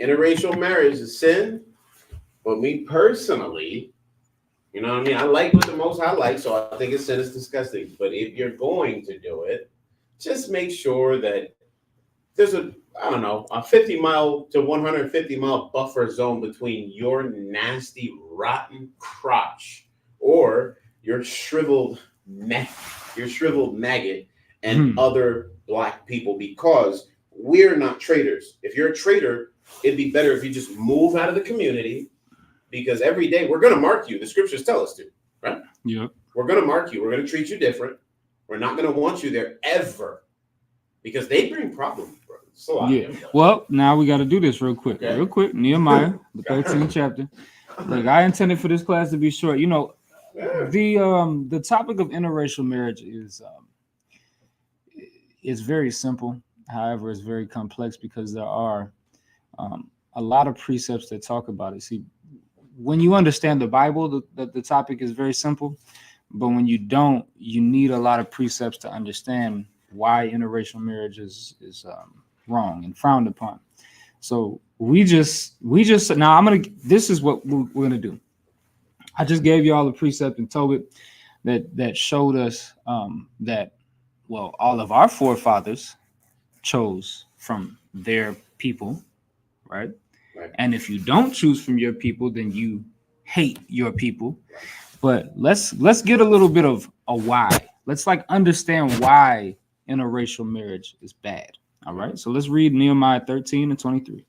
S2: interracial marriage is sin, but me personally, you know what I mean? I like what the Most High likes, so I think it's sin is disgusting. But if you're going to do it, just make sure that there's a 50-mile to 150-mile buffer zone between your nasty, rotten crotch or your shriveled maggot and other black people, because we're not traitors. If you're a traitor, it'd be better if you just move out of the community, because every day we're going to mark you. The scriptures tell us to, right?
S1: Yeah.
S2: We're going to mark you. We're going to treat you different. We're not going to want you there ever, because they bring problems, bro. So
S1: yeah. Well, now we got to do this real quick.
S2: Okay.
S1: Real quick. Nehemiah, the 13th chapter. Look, I intended for this class to be short. You know, the topic of interracial marriage is very simple. However, it's very complex because there are a lot of precepts that talk about it. See, when you understand the Bible, the topic is very simple. But when you don't, you need a lot of precepts to understand why interracial marriage is wrong and frowned upon. So we just now this is what we're gonna do. I just gave you all a precept in Tobit that showed us that, well, all of our forefathers chose from their people, right? And if you don't choose from your people, then you hate your people. But let's get a little bit of a why. Let's understand why interracial marriage is bad. All right. So let's read Nehemiah 13 and 23.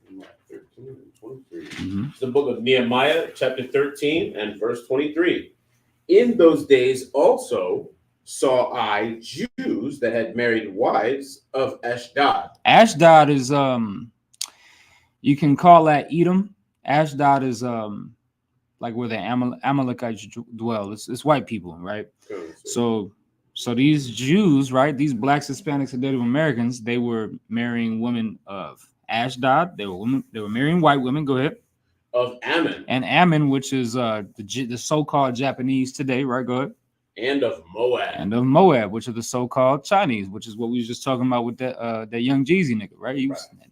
S2: Nehemiah 13 and 23. It's the book of Nehemiah, chapter 13 and verse 23. In those days also saw I Jews that had married wives of Ashdod.
S1: Ashdod is you can call that Edom. Ashdod is like where the Amalekites dwell. It's white people, right? So these Jews, right? These blacks, Hispanics, and Native Americans, they were marrying women of Ashdod. They were marrying white women. Go ahead.
S2: Of Ammon.
S1: And Ammon, which is the so-called Japanese today, right? Go ahead.
S2: And of Moab.
S1: And of Moab, which are the so-called Chinese, which is what we was just talking about with that Young Jeezy nigga, right?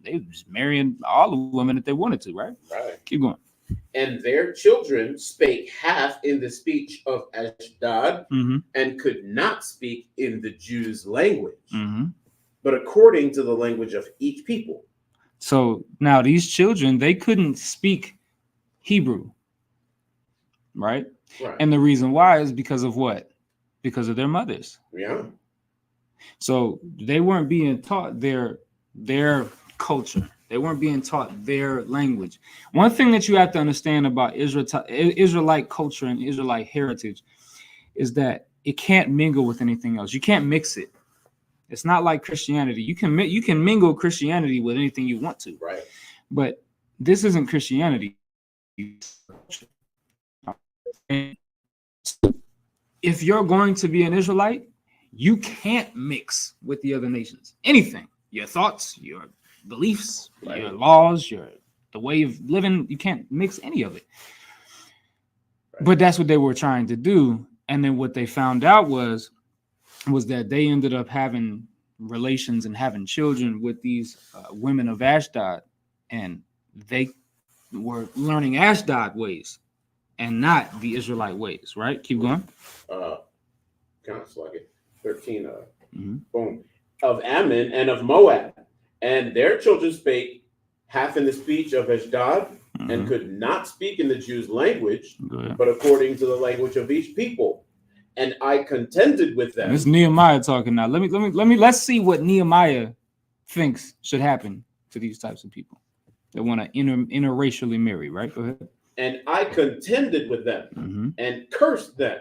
S1: They were just marrying all the women that they wanted to, right?
S2: Right.
S1: Keep going.
S2: And their children spake half in the speech of Ashdod, and could not speak in the Jews' language, but according to the language of each people.
S1: So now these children, they couldn't speak Hebrew, right? And the reason why is because of what? Because of their mothers.
S2: Yeah.
S1: So they weren't being taught their culture. They weren't being taught their language. One thing that you have to understand about Israelite culture and Israelite heritage is that it can't mingle with anything else. You can't mix it. It's not like Christianity. You can mingle Christianity with anything you want to.
S2: Right.
S1: But this isn't Christianity. If you're going to be an Israelite, you can't mix with the other nations. Anything. Your thoughts, your beliefs, your laws, the way of living, you can't mix any of it. But that's what they were trying to do. And then what they found out was that they ended up having relations and having children with these women of Ashdod, and they were learning Ashdod ways and not the Israelite ways, right? Keep going.
S2: Kind of like it. 13. Boom. Of Ammon and of Moab, and their children spake half in the speech of Ashdod, and could not speak in the Jews' language,
S1: Good.
S2: but according to the language of each people. And I contended with them.
S1: And it's Nehemiah talking now. Let's see what Nehemiah thinks should happen to these types of people that want to interracially marry, right? Go ahead.
S2: And I contended with them and cursed them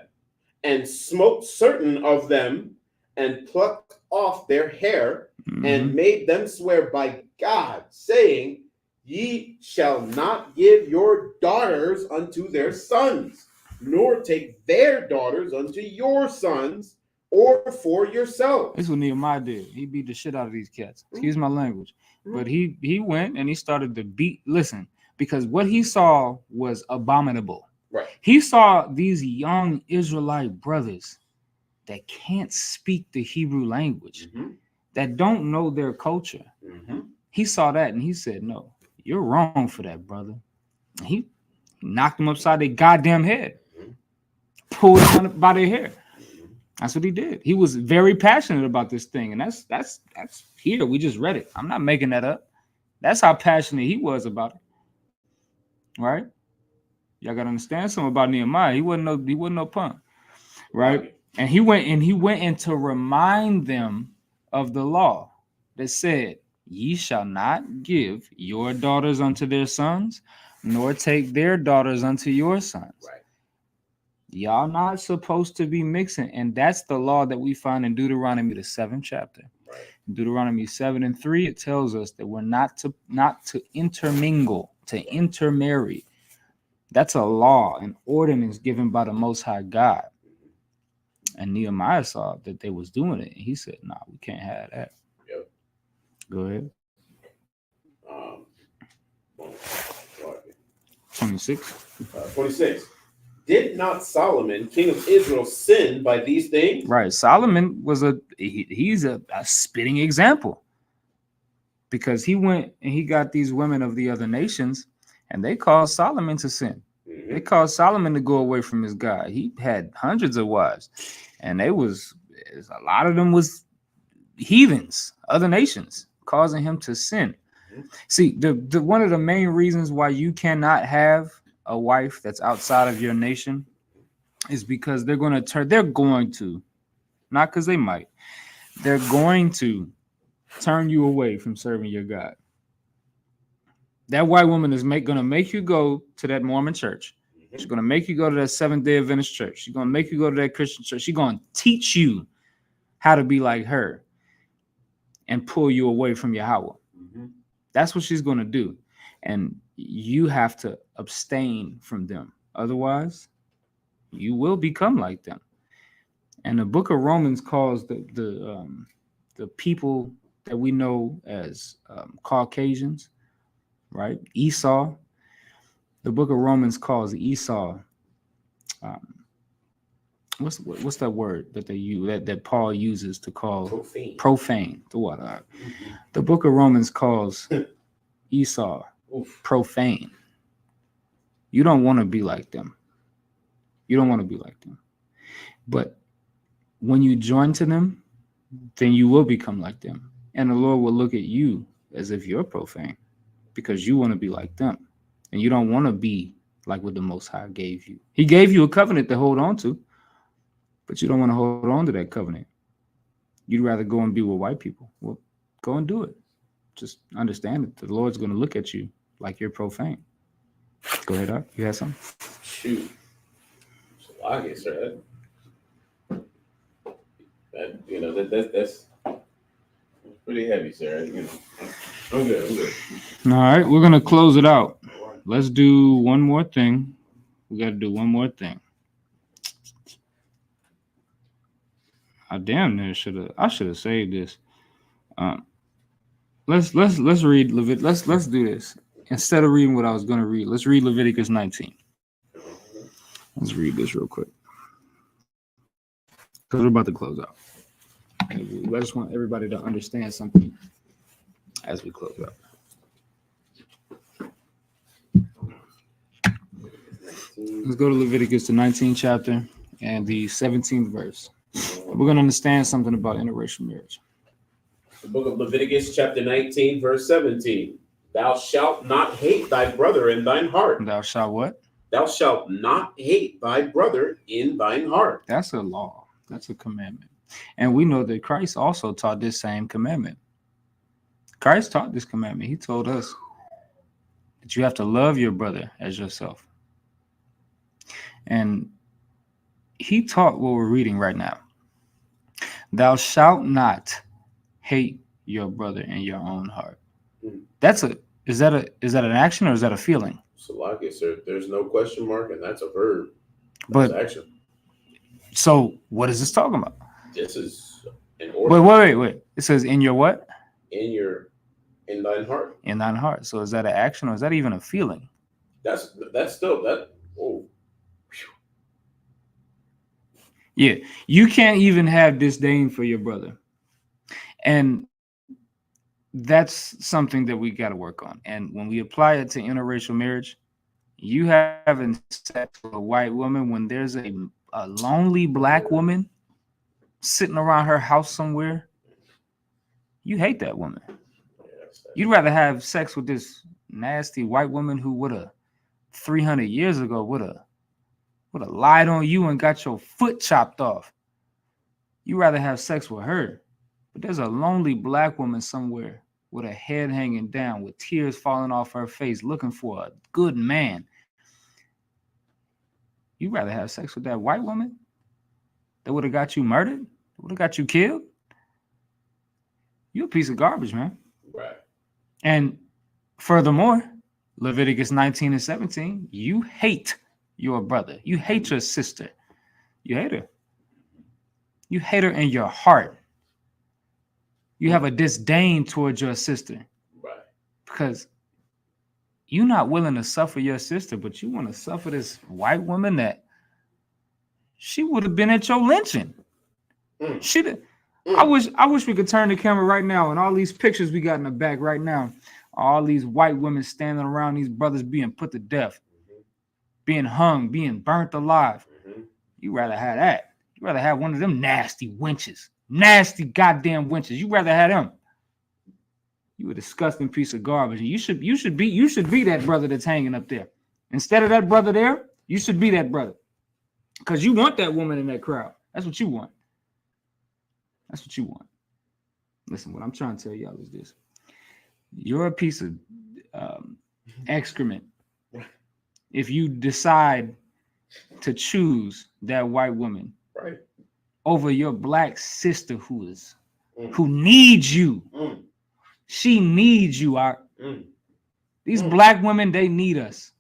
S2: and smote certain of them and plucked off their hair and made them swear by God, saying, ye shall not give your daughters unto their sons, nor take their daughters unto your sons, or for yourself.
S1: This is what Nehemiah did. He beat the shit out of these cats. Excuse my language. But he went and he started to beat, listen, because what he saw was abominable.
S2: Right.
S1: He saw these young Israelite brothers that can't speak the Hebrew language, that don't know their culture. He saw that and he said, no, you're wrong for that, brother. And he knocked them upside their goddamn head, pulled them by their hair. That's what he did. He was very passionate about this thing. And that's here. We just read it. I'm not making that up. That's how passionate he was about it. Right? Y'all gotta understand something about Nehemiah. He wasn't no punk. Right? And he went in to remind them of the law that said, ye shall not give your daughters unto their sons, nor take their daughters unto your sons.
S2: Right.
S1: Y'all not supposed to be mixing. And that's the law that we find in Deuteronomy, the 7th chapter.
S2: Right.
S1: Deuteronomy 7:3, it tells us that we're not to intermingle, to intermarry. That's a law, an ordinance given by the Most High God. And Nehemiah saw that they was doing it. And he said, nah, we can't have that.
S2: Yep.
S1: Go ahead. 26.
S2: 26. Did not Solomon, king of Israel, sin by these things?
S1: Right. Solomon was he's a spitting example, because he went and he got these women of the other nations and they caused Solomon to sin. They caused Solomon to go away from his God. He had hundreds of wives, and a lot of them was heathens, other nations, causing him to sin. See, the one of the main reasons why you cannot have a wife that's outside of your nation is because they're going to, not because they might, they're going to turn you away from serving your God. That white woman is going to make you go to that Mormon church. She's going to make you go to that Seventh-day Adventist church. She's going to make you go to that Christian church. She's going to teach you how to be like her and pull you away from Yahweh. That's what she's going to do. And you have to abstain from them. Otherwise, you will become like them. And the book of Romans calls the people that we know as Caucasians, right? Esau. The book of Romans calls Esau. What's that word that they use that Paul uses to call profane? The book of Romans calls Esau profane. You don't want to be like them. You don't want to be like them. But when you join to them, then you will become like them. And the Lord will look at you as if you're profane, because you want to be like them. And you don't want to be like what the Most High gave you. He gave you a covenant to hold on to, but you don't want to hold on to that covenant. You'd rather go and be with white people. Well, go and do it. Just understand that the Lord's going to look at you like you're profane. Go ahead, Doc. You had something?
S2: Shoot. So I guess, sir. That's pretty heavy, sir. I'm good.
S1: All right, we're gonna close it out. Let's do one more thing. We got to do one more thing. I should have saved this. Let's read Leviticus. Let's do this instead of reading what I was gonna read. Let's read Leviticus 19. Let's read this real quick because we're about to close out. I just want everybody to understand something as we close out. Let's go to Leviticus, the 19th chapter and the 17th verse. We're going to understand something about interracial marriage.
S2: The book of Leviticus, chapter 19, verse 17. Thou shalt not hate thy brother in thine heart.
S1: Thou shalt what?
S2: Thou shalt not hate thy brother in thine heart.
S1: That's a law. That's a commandment. And we know that Christ also taught this same commandment. Christ taught this commandment. He told us that you have to love your brother as yourself. And he taught what we're reading right now. Thou shalt not hate your brother in your own heart. Is that an action or is that a feeling?
S2: Salaki, sir. There's no question mark, and that's a verb.
S1: That's
S2: but action.
S1: So what is this talking about?
S2: This is an order.
S1: Wait. It says in your what?
S2: In thine heart.
S1: In thine heart. So is that an action or is that even a feeling?
S2: That's still that. Oh.
S1: Yeah, you can't even have disdain for your brother. And that's something that we got to work on. And when we apply it to interracial marriage, you having sex with a white woman when there's a lonely black woman sitting around her house somewhere, you hate that woman. You'd rather have sex with this nasty white woman who would have 300 years ago would have lied on you and got your foot chopped off. You'd rather have sex with her. But there's a lonely black woman somewhere with her head hanging down, with tears falling off her face, looking for a good man. You'd rather have sex with that white woman that would have got you murdered, would have got you killed? You're a piece of garbage, man.
S2: Right.
S1: And furthermore, Leviticus 19 and 17, you hate your brother. You hate your sister. You hate her. You hate her in your heart. You have a disdain towards your sister.
S2: Right.
S1: Because you're not willing to suffer your sister, but you want to suffer this white woman that she would have been at your lynching. I wish we could turn the camera right now and all these pictures we got in the back right now, all these white women standing around these brothers being put to death, being hung, being burnt alive. You rather have that. You rather have one of them nasty wenches. Nasty goddamn wenches. You rather have them. You a disgusting piece of garbage. And you should be that brother that's hanging up there. Instead of that brother there, you should be that brother. Because you want that woman in that crowd. That's what you want. That's what you want. Listen, what I'm trying to tell y'all is this. You're a piece of excrement if you decide to choose that white woman over your black sister who needs you. She needs you. These black women, they need us.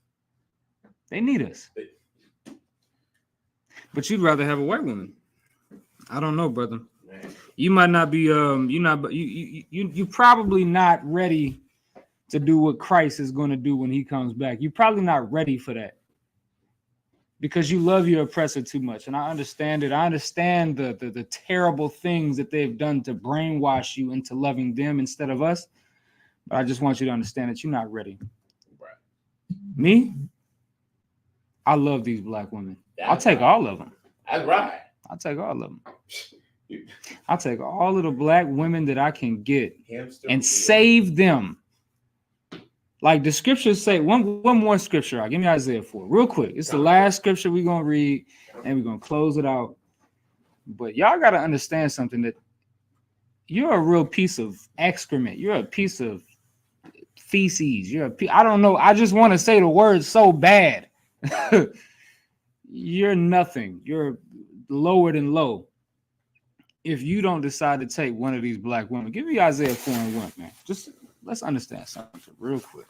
S1: They need us. But you'd rather have a white woman. I don't know, brother. You might not be you probably not ready to do what Christ is going to do when he comes back. You're probably not ready for that. Because you love your oppressor too much. And I understand it. I understand the terrible things that they've done to brainwash you into loving them instead of us. But I just want you to understand that you're not ready.
S2: Right.
S1: Me? I love these black women. I'll take all of them.
S2: That's right.
S1: I'll take all of them. I'll take all of the black women that I can get and save them. Like the scriptures say, one more scripture. Give me Isaiah 4 real quick. It's the last scripture we're going to read and we're going to close it out. But y'all got to understand something, that you're a real piece of excrement. You're a piece of feces. I don't know. I just want to say the word so bad. You're nothing. You're lower than low. If you don't decide to take one of these black women, give me Isaiah 4 and 1, man. Just let's understand something real quick.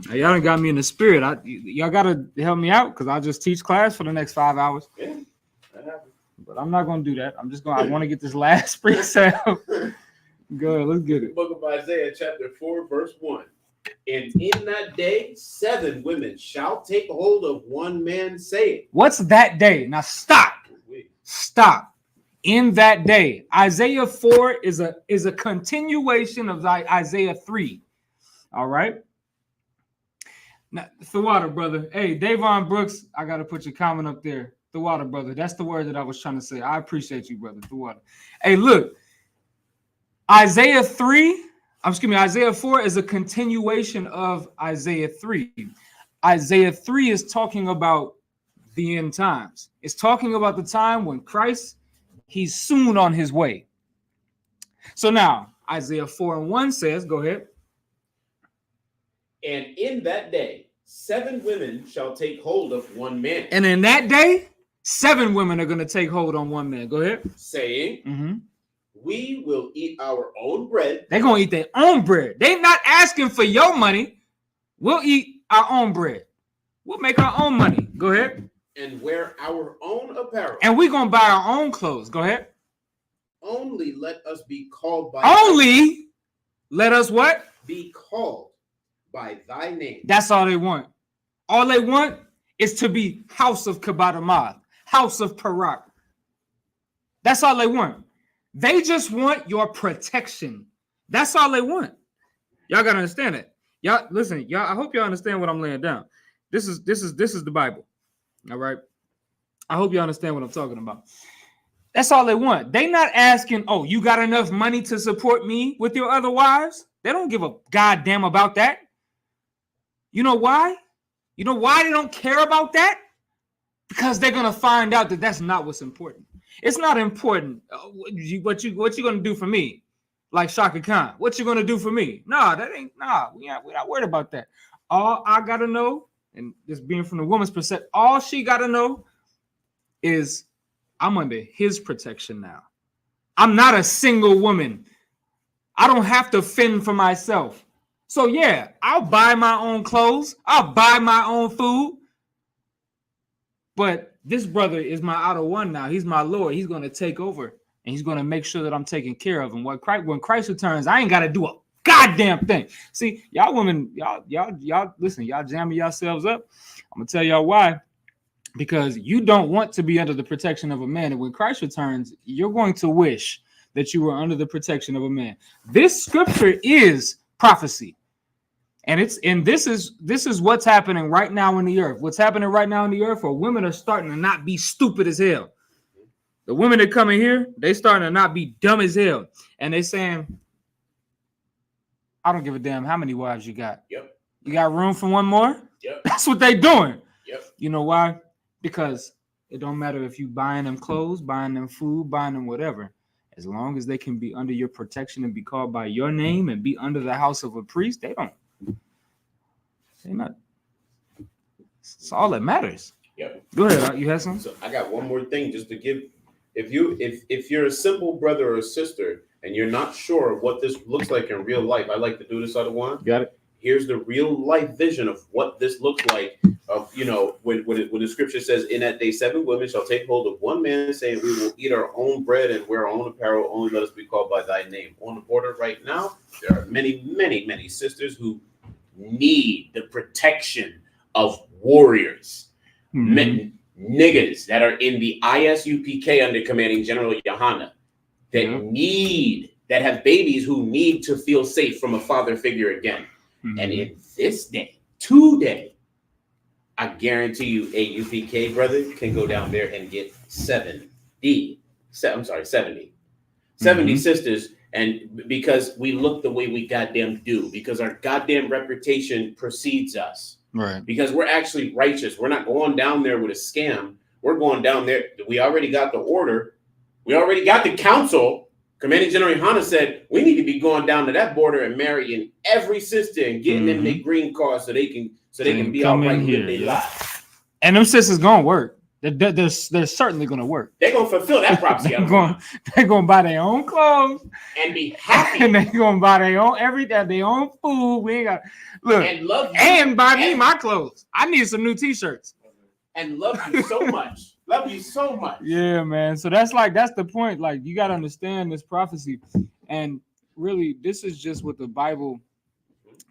S1: Now, y'all done got me in the spirit. Y'all gotta help me out because I'll just teach class for the next 5 hours.
S2: Yeah, that happens.
S1: But I'm not gonna do that. I want to get this last precept. Go ahead, let's get it.
S2: Book of Isaiah, chapter 4, verse 1. And in that day, 7 women shall take hold of one man, saying,
S1: what's that day? Now stop. In that day, Isaiah 4 is a continuation of Isaiah 3. All right. Now, the water, brother. Hey, Davon Brooks, I gotta put your comment up there. The water, brother. That's the word that I was trying to say. I appreciate you, brother. The water. Hey, look. Isaiah 3, Isaiah 4 is a continuation of Isaiah 3. Isaiah 3 is talking about the end times. It's talking about the time when Christ, he's soon on his way. So now, Isaiah 4:1 says, go ahead.
S2: And in that day, 7 women shall take hold of one man.
S1: And in that day, 7 women are going to take hold on one man. Go ahead.
S2: Saying, we will eat our own bread.
S1: They're going to eat their own bread. They're not asking for your money. We'll eat our own bread. We'll make our own money. Go ahead.
S2: And wear our own apparel.
S1: And we're going to buy our own clothes. Go ahead.
S2: Only let us be called by
S1: Only let us what?
S2: Be called by thy name.
S1: That's all they want. All they want is to be house of Kabadamath, house of Parak. That's all they want. They just want your protection. That's all they want. Y'all gotta understand it. Y'all listen, y'all. I hope y'all understand what I'm laying down. This is the Bible. All right. I hope you understand what I'm talking about. That's all they want. They not asking, oh, you got enough money to support me with your other wives? They don't give a goddamn about that. You know why? You know why they don't care about that? Because they're gonna find out that that's not what's important. It's not important. What you gonna do for me? Like Shaka Khan. What you gonna do for me? Nah, that ain't. Nah, we're not worried about that. All I gotta know, and this being from the woman's perspective, all she gotta know is I'm under his protection now. I'm not a single woman. I don't have to fend for myself. So yeah, I'll buy my own clothes. I'll buy my own food. But this brother is my outer one now. He's my Lord. He's going to take over and he's going to make sure that I'm taken care of. And when Christ returns, I ain't got to do a goddamn thing. See, y'all women, y'all listen, y'all jamming yourselves up. I'm going to tell y'all why. Because you don't want to be under the protection of a man. And when Christ returns, you're going to wish that you were under the protection of a man. This scripture is prophecy. And this is what's happening right now in the earth. What's happening right now in the earth, or women are starting to not be stupid as hell. The women that come in here, they starting to not be dumb as hell. And they saying, I don't give a damn how many wives you got.
S2: Yep.
S1: You got room for one more?
S2: Yep.
S1: That's what they doing.
S2: Yep.
S1: You know why? Because it don't matter if you buying them clothes, buying them food, buying them whatever. As long as they can be under your protection and be called by your name and be under the house of a priest, they're not. It's all that matters.
S2: Yep.
S1: Go ahead. You have something?
S2: So I got one more thing just to give. If you're a simple brother or a sister and you're not sure what this looks like in real life, I like to do this other one.
S1: Got it.
S2: Here's the real life vision of what this looks like. Of when the scripture says, in that day 7 women shall take hold of one man, saying, we will eat our own bread and wear our own apparel. Only let us be called by thy name. On the border right now, there are many, many, many sisters who need the protection of warriors, niggas that are in the ISUPK under commanding General Yohana, that have babies who need to feel safe from a father figure again. And in this day, today, I guarantee you a UPK brother can go down there and get 70 sisters. And because we look the way we goddamn do, because our goddamn reputation precedes us.
S1: Right.
S2: Because we're actually righteous. We're not going down there with a scam. We're going down there. We already got the order. We already got the council. Commanding General Yohana said, we need to be going down to that border and marrying every sister and getting them their green card so they can be all right with their lives.
S1: And them sisters gonna work. They're certainly gonna work.
S2: They're gonna fulfill that prophecy.
S1: They're gonna buy their own clothes
S2: and be happy.
S1: And they're gonna buy their own their own food. We ain't got look
S2: and love you.
S1: And buy me my clothes. I need some new t-shirts.
S2: And love you so much. Love you so much.
S1: Yeah, man. So that's the point. Like, you got to understand this prophecy. And really, this is just what the Bible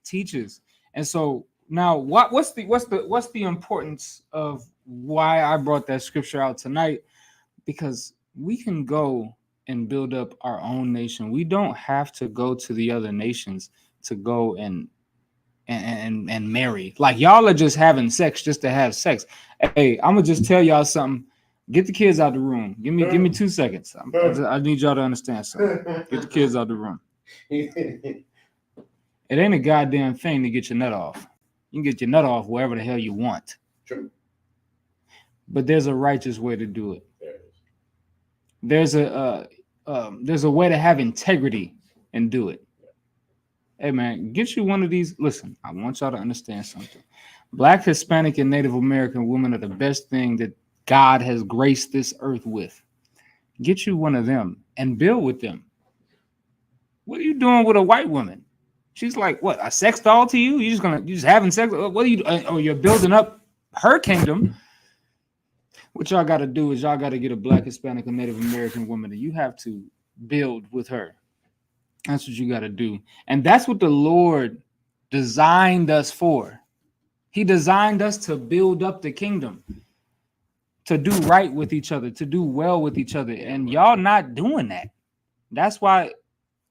S1: teaches. And so now what's the importance of why I brought that scripture out tonight? Because we can go and build up our own nation. We don't have to go to the other nations to go and marry. Like, y'all are just having sex just to have sex. Hey, I'm gonna just tell y'all something. Get the kids out the room. Give me 2 seconds. I need y'all to understand something. Get the kids out the room. It ain't a goddamn thing to get your nut off. You can get your nut off wherever the hell you want.
S2: True.
S1: But there's a righteous way to do it.
S2: There is.
S1: There's a way to have integrity and do it. Hey man, get you one of these. Listen, I want y'all to understand something. Black, Hispanic, and Native American women are the best thing that God has graced this earth with. Get you one of them and build with them. What are you doing with a white woman? She's like, what, a sex doll to you? You just having sex? What are you? Oh, you're building up her kingdom. What y'all got to do is y'all got to get a Black, Hispanic, or Native American woman, and you have to build with her. That's what you got to do, and that's what the Lord designed us for. He designed us to build up the kingdom, to do right with each other, to do well with each other, and y'all not doing that. That's why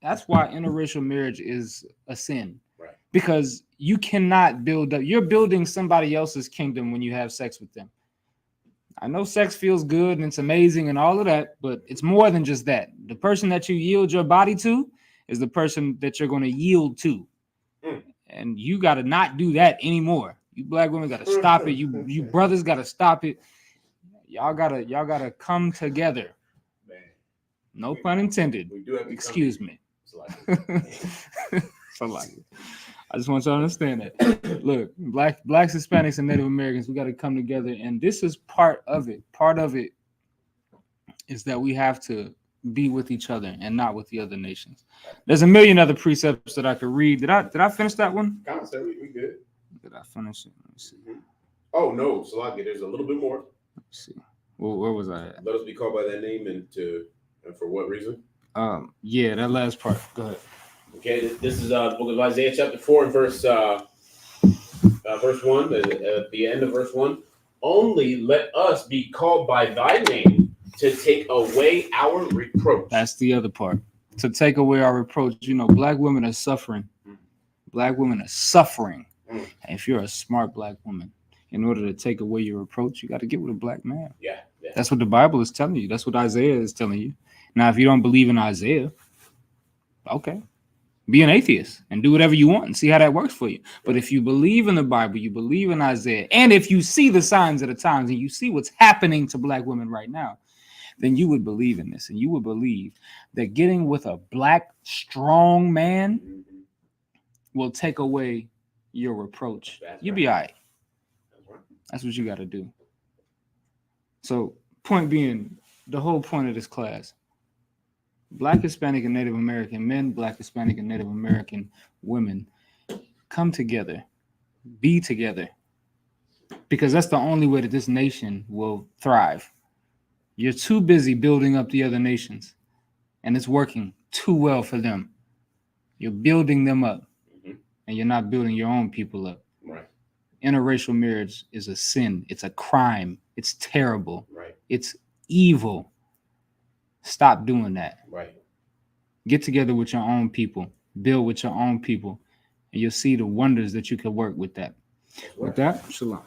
S1: interracial marriage is a sin,
S2: Right?
S1: Because you cannot build up. You're building somebody else's kingdom when you have sex with them. I know sex feels good and it's amazing and all of that, but it's more than just that. The person that you yield your body to is the person that you're going to yield to. And you got to not do that anymore. You black women got to stop it. You brothers got to stop it. Y'all gotta come together.
S2: Man.
S1: No pun intended.
S2: We do have to
S1: Excuse me. So like, I just want y'all to understand that. Look, blacks, Hispanics, and Native Americans, we got to come together, and this is part of it. Part of it is that we have to be with each other and not with the other nations. There's a million other precepts that I could read. Did I finish that one?
S2: Concept, we good.
S1: Did I finish it? Let me see.
S2: Oh no, Salaki, there's a little bit more.
S1: Let's see. Well, where was I at?
S2: Let us be called by that name and for what reason?
S1: Yeah, that last part. Go ahead.
S2: Okay, this is the book of Isaiah, chapter 4, and verse 1. At the end of verse 1, only let us be called by thy name to take away our reproach.
S1: That's the other part. To take away our reproach. You know, black women are suffering. Black women are suffering. And if you're a smart black woman, in order to take away your reproach, you got to get with a black man.
S2: Yeah.
S1: That's what the Bible is telling you. That's what Isaiah is telling you. Now, if you don't believe in Isaiah, okay, be an atheist and do whatever you want and see how that works for you. But if you believe in the Bible, you believe in Isaiah, and if you see the signs of the times and you see what's happening to black women right now, then you would believe in this, and you would believe that getting with a black, strong man will take away your reproach. You'll be all right. That's what you got to do. So, point being, the whole point of this class, Black, Hispanic, and Native American men, Black, Hispanic, and Native American women, come together, be together, because that's the only way that this nation will thrive. You're too busy building up the other nations, and it's working too well for them. You're building them up, and you're not building your own people up.
S2: Right.
S1: Interracial marriage is a sin. It's a crime. It's terrible.
S2: Right.
S1: It's evil. Stop doing that.
S2: Right.
S1: Get together with your own people. Build with your own people. And you'll see the wonders that you can work with that. With that, shalom.